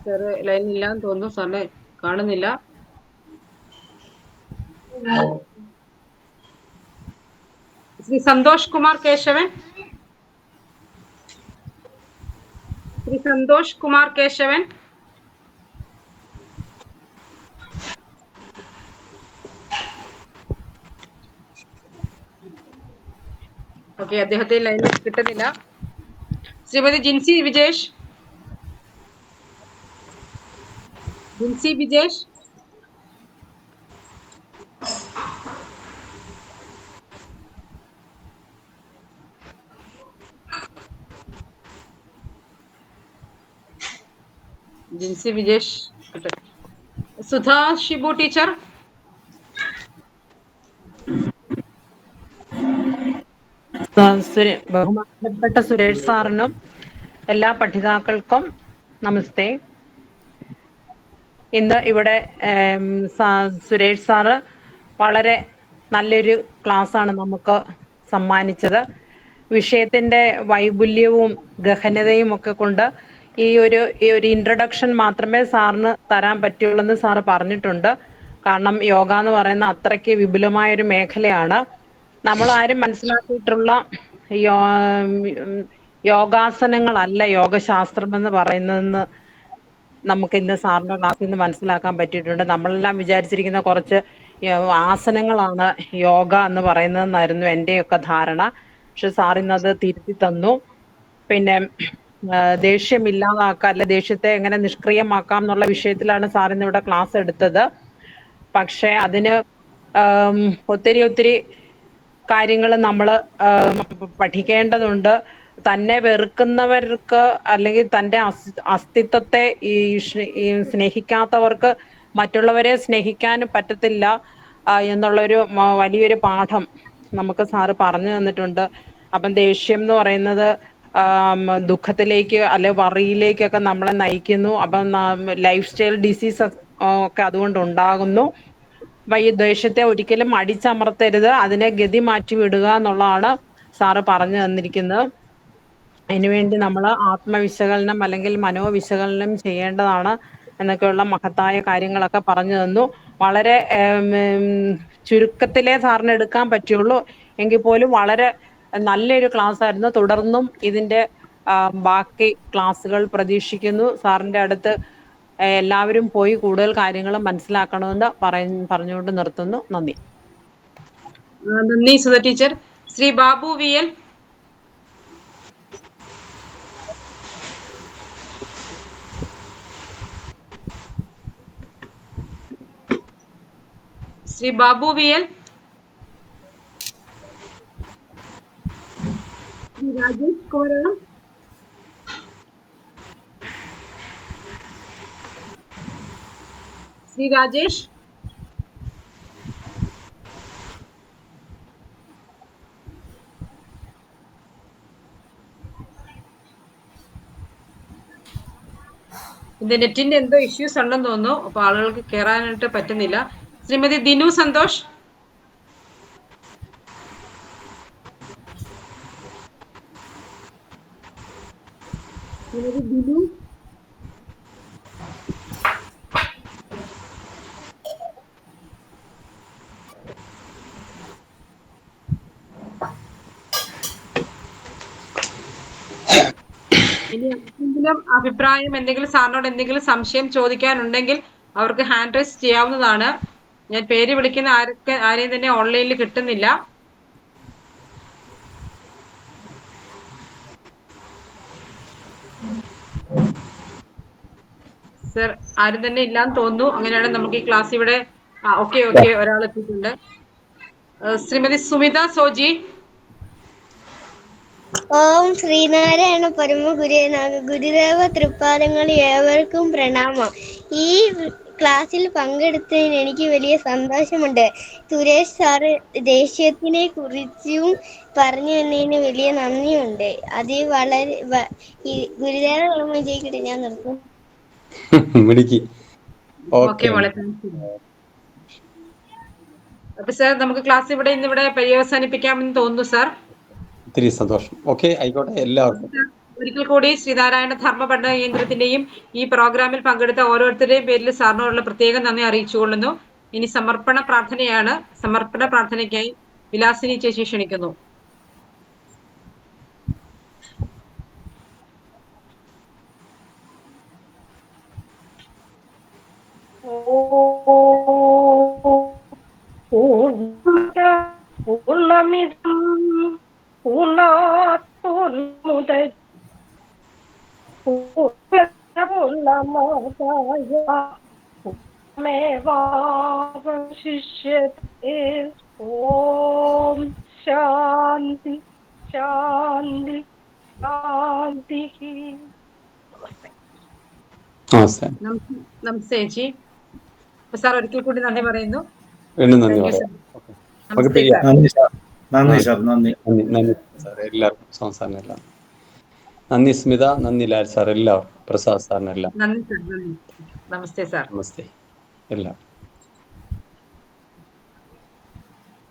സാറ് ലൈനില്ലാന്ന് തോന്നുന്നു. സാറിനെ കാണുന്നില്ല. ശ്രീ സന്തോഷ് കുമാർ കേശവൻ. ശ്രീ സന്തോഷ് കുമാർ കേശവൻ. ഓക്കെ, അദ്ദേഹത്തെ ലൈനിൽ കിട്ടുന്നില്ല. ശ്രീമതി ജിൻസി വിജേഷ്. ജിൻസി വിജേഷ്. ജിൻസി വിജേഷ്. സുധാ ഷിബു ടീച്ചർ. ബഹുമാനപ്പെട്ട സുരേഷ് സാറിനും എല്ലാ പഠിതാക്കൾക്കും നമസ്തേ. ഇന്ന് ഇവിടെ സുരേഷ് സാറ് വളരെ നല്ലൊരു ക്ലാസ്സാണ് നമുക്ക് സമ്മാനിച്ചത്. വിഷയത്തിൻ്റെ വൈപുല്യവും ഗഹനതയും ഒക്കെ കൊണ്ട് ഈ ഒരു ഇൻട്രഡക്ഷൻ മാത്രമേ സാറിന് തരാൻ പറ്റുള്ളൂ എന്ന് സാറ് പറഞ്ഞിട്ടുണ്ട്. കാരണം യോഗ എന്ന് പറയുന്ന അത്രയ്ക്ക് വിപുലമായൊരു മേഖലയാണ്. നമ്മളാരും മനസ്സിലാക്കിയിട്ടുള്ള യോഗാസനങ്ങളല്ല യോഗശാസ്ത്രം എന്ന് പറയുന്നതെന്ന് നമുക്ക് ഇന്ന് സാറിൻ്റെ ക്ലാസ്സിൽ നിന്ന് മനസ്സിലാക്കാൻ പറ്റിയിട്ടുണ്ട്. നമ്മളെല്ലാം വിചാരിച്ചിരിക്കുന്ന കുറച്ച് ആസനങ്ങളാണ് യോഗ എന്ന് പറയുന്നതെന്നായിരുന്നു എൻ്റെയൊക്കെ ധാരണ. പക്ഷെ സാർ ഇന്നത് തിരുത്തി തന്നു. പിന്നെ ദേഷ്യം ഇല്ലാതാക്കാം, അല്ലെ ദേഷ്യത്തെ എങ്ങനെ നിഷ്ക്രിയമാക്കാം എന്നുള്ള വിഷയത്തിലാണ് സാർ ഇന്നിവിടെ ക്ലാസ് എടുത്തത്. പക്ഷെ അതിന് ഒത്തിരി കാര്യങ്ങൾ നമ്മൾ പഠിക്കേണ്ടതുണ്ട്. തന്നെ വെറുക്കുന്നവർക്ക് അല്ലെങ്കിൽ തൻ്റെ അസ്തിത്വത്തെ സ്നേഹിക്കാത്തവർക്ക് മറ്റുള്ളവരെ സ്നേഹിക്കാനും പറ്റത്തില്ല എന്നുള്ളൊരു വലിയൊരു പാഠം നമുക്ക് സാറ് പറഞ്ഞു തന്നിട്ടുണ്ട്. അപ്പം ദേഷ്യം എന്ന് പറയുന്നത് ദുഃഖത്തിലേക്ക് അല്ലെ വറിയിലേക്കൊക്കെ നമ്മളെ നയിക്കുന്നു. അപ്പം ലൈഫ് സ്റ്റൈൽ ഡിസീസ് ഒക്കെ അതുകൊണ്ട് ഉണ്ടാകുന്നു. ഈ ദേഷ്യത്തെ ഒരിക്കലും അടിച്ചമർത്തരുത്, അതിനെ ഗതി മാറ്റി വിടുക എന്നുള്ളതാണ് സാറ് പറഞ്ഞു തന്നിരിക്കുന്നത്. അതിനുവേണ്ടി നമ്മൾ ആത്മവിശകലനം അല്ലെങ്കിൽ മനോവിശകലനം ചെയ്യേണ്ടതാണ് എന്നൊക്കെയുള്ള മഹത്തായ കാര്യങ്ങളൊക്കെ പറഞ്ഞു തന്നു. വളരെ ചുരുക്കത്തിലേ സാറിന് എടുക്കാൻ പറ്റുള്ളൂ. എങ്കിൽ പോലും വളരെ നല്ലൊരു ക്ലാസ് ആയിരുന്നു. തുടർന്നും ഇതിൻ്റെ ബാക്കി ക്ലാസ്സുകൾ പ്രതീക്ഷിക്കുന്നു. സാറിൻ്റെ അടുത്ത് എല്ലാവരും പോയി കൂടുതൽ കാര്യങ്ങൾ മനസ്സിലാക്കണമെന്ന് പറഞ്ഞുകൊണ്ട് നിർത്തുന്നു. നന്ദി. നന്ദി Sudha teacher. Shri Babu V L. Shri Babu V L. Shri Rajesh Koralam. Shri Rajesh. ഇത് നെറ്റിന്റെ എന്തോ ഇഷ്യൂസ് ഉണ്ടെന്ന് തോന്നുന്നു. അപ്പൊ ആളുകൾക്ക് കയറാനായിട്ട് പറ്റുന്നില്ല. ശ്രീമതി ദിനു സന്തോഷ്. ദിനു ഇനി എന്തെങ്കിലും അഭിപ്രായം, എന്തെങ്കിലും സാറിനോട് എന്തെങ്കിലും സംശയം ചോദിക്കാനുണ്ടെങ്കിൽ അവർക്ക് ഹാൻഡ് റൈസ് ചെയ്യാവുന്നതാണ്. ഞാൻ പേര് വിളിക്കുന്ന ആരെയും തന്നെ ഓൺലൈനിൽ കിട്ടുന്നില്ല. സർ ആരും തന്നെ ഇല്ലാന്ന് തോന്നുന്നു. അങ്ങനെയാണെങ്കിൽ നമുക്ക് ഈ ക്ലാസ് ഇവിടെ ഓക്കെ ഒരാൾ എത്തിയിട്ടുണ്ട്. ശ്രീമതി സുമിത സോജി. ഓം ശ്രീനാരായണ പരമ ഗുരുദേവ തൃപ്പാദങ്ങൾ ഏവർക്കും പ്രണാമം. ഈ ക്ലാസ്സിൽ പങ്കെടുത്തതിന് എനിക്ക് വലിയ സന്തോഷമുണ്ട്. സുരേഷ് സാറ് ദേശീയത്തിനെ കുറിച്ചും പറഞ്ഞു തന്നതിന് വലിയ നന്ദിയുണ്ട്. അത് വളരെ ഗുരുദേവ കർമ്മ ചെയ്യിക്കട്ടെ. ഞാൻ നിർത്തും. അപ്പൊ സാർ നമുക്ക് ക്ലാസ് ഇന്നിവിടെ പര്യവസാനിപ്പിക്കാമെന്ന് തോന്നുന്നു സാർ. ഒത്തിരി സന്തോഷം. ഓക്കെ, ആയിക്കോട്ടെ. എല്ലാവർക്കും ഒരിക്കൽ കൂടി ശ്രീനാരായണ ധർമ്മ പഠന കേന്ദ്രത്തിന്റെയും ഈ പ്രോഗ്രാമിൽ പങ്കെടുത്ത ഓരോരുത്തരുടെയും പേരിൽ സാറിനോടുള്ള പ്രത്യേകം നന്ദി അറിയിച്ചുകൊള്ളുന്നു. ഇനി സമർപ്പണ പ്രാർത്ഥനയാണ്. സമർപ്പണ പ്രാർത്ഥനയ്ക്കായി വിലാസിനി ചേച്ചി ക്ഷണിക്കുന്നു. ഓം ശാന്തി ശാന്തി ശാന്തി. നമസ്തേ ചേച്ചി. സാർ ഒരിക്കൽ കൂടി നന്ദി പറയുന്നു. വീണ്ടും നന്ദി പറയാം. നന്ദി സാർ. നന്ദി സാർ എല്ലാവർക്കും. സംസാരിനെല്ലാം നന്ദി. സ്മിത, നന്ദി ലാൽ സാർ, എല്ലാവർക്കും. പ്രസാദ് സാറിനെല്ലാം നന്ദി സാർ. നമസ്തേ സാർ. നമസ്തേ എല്ലാവർക്കും.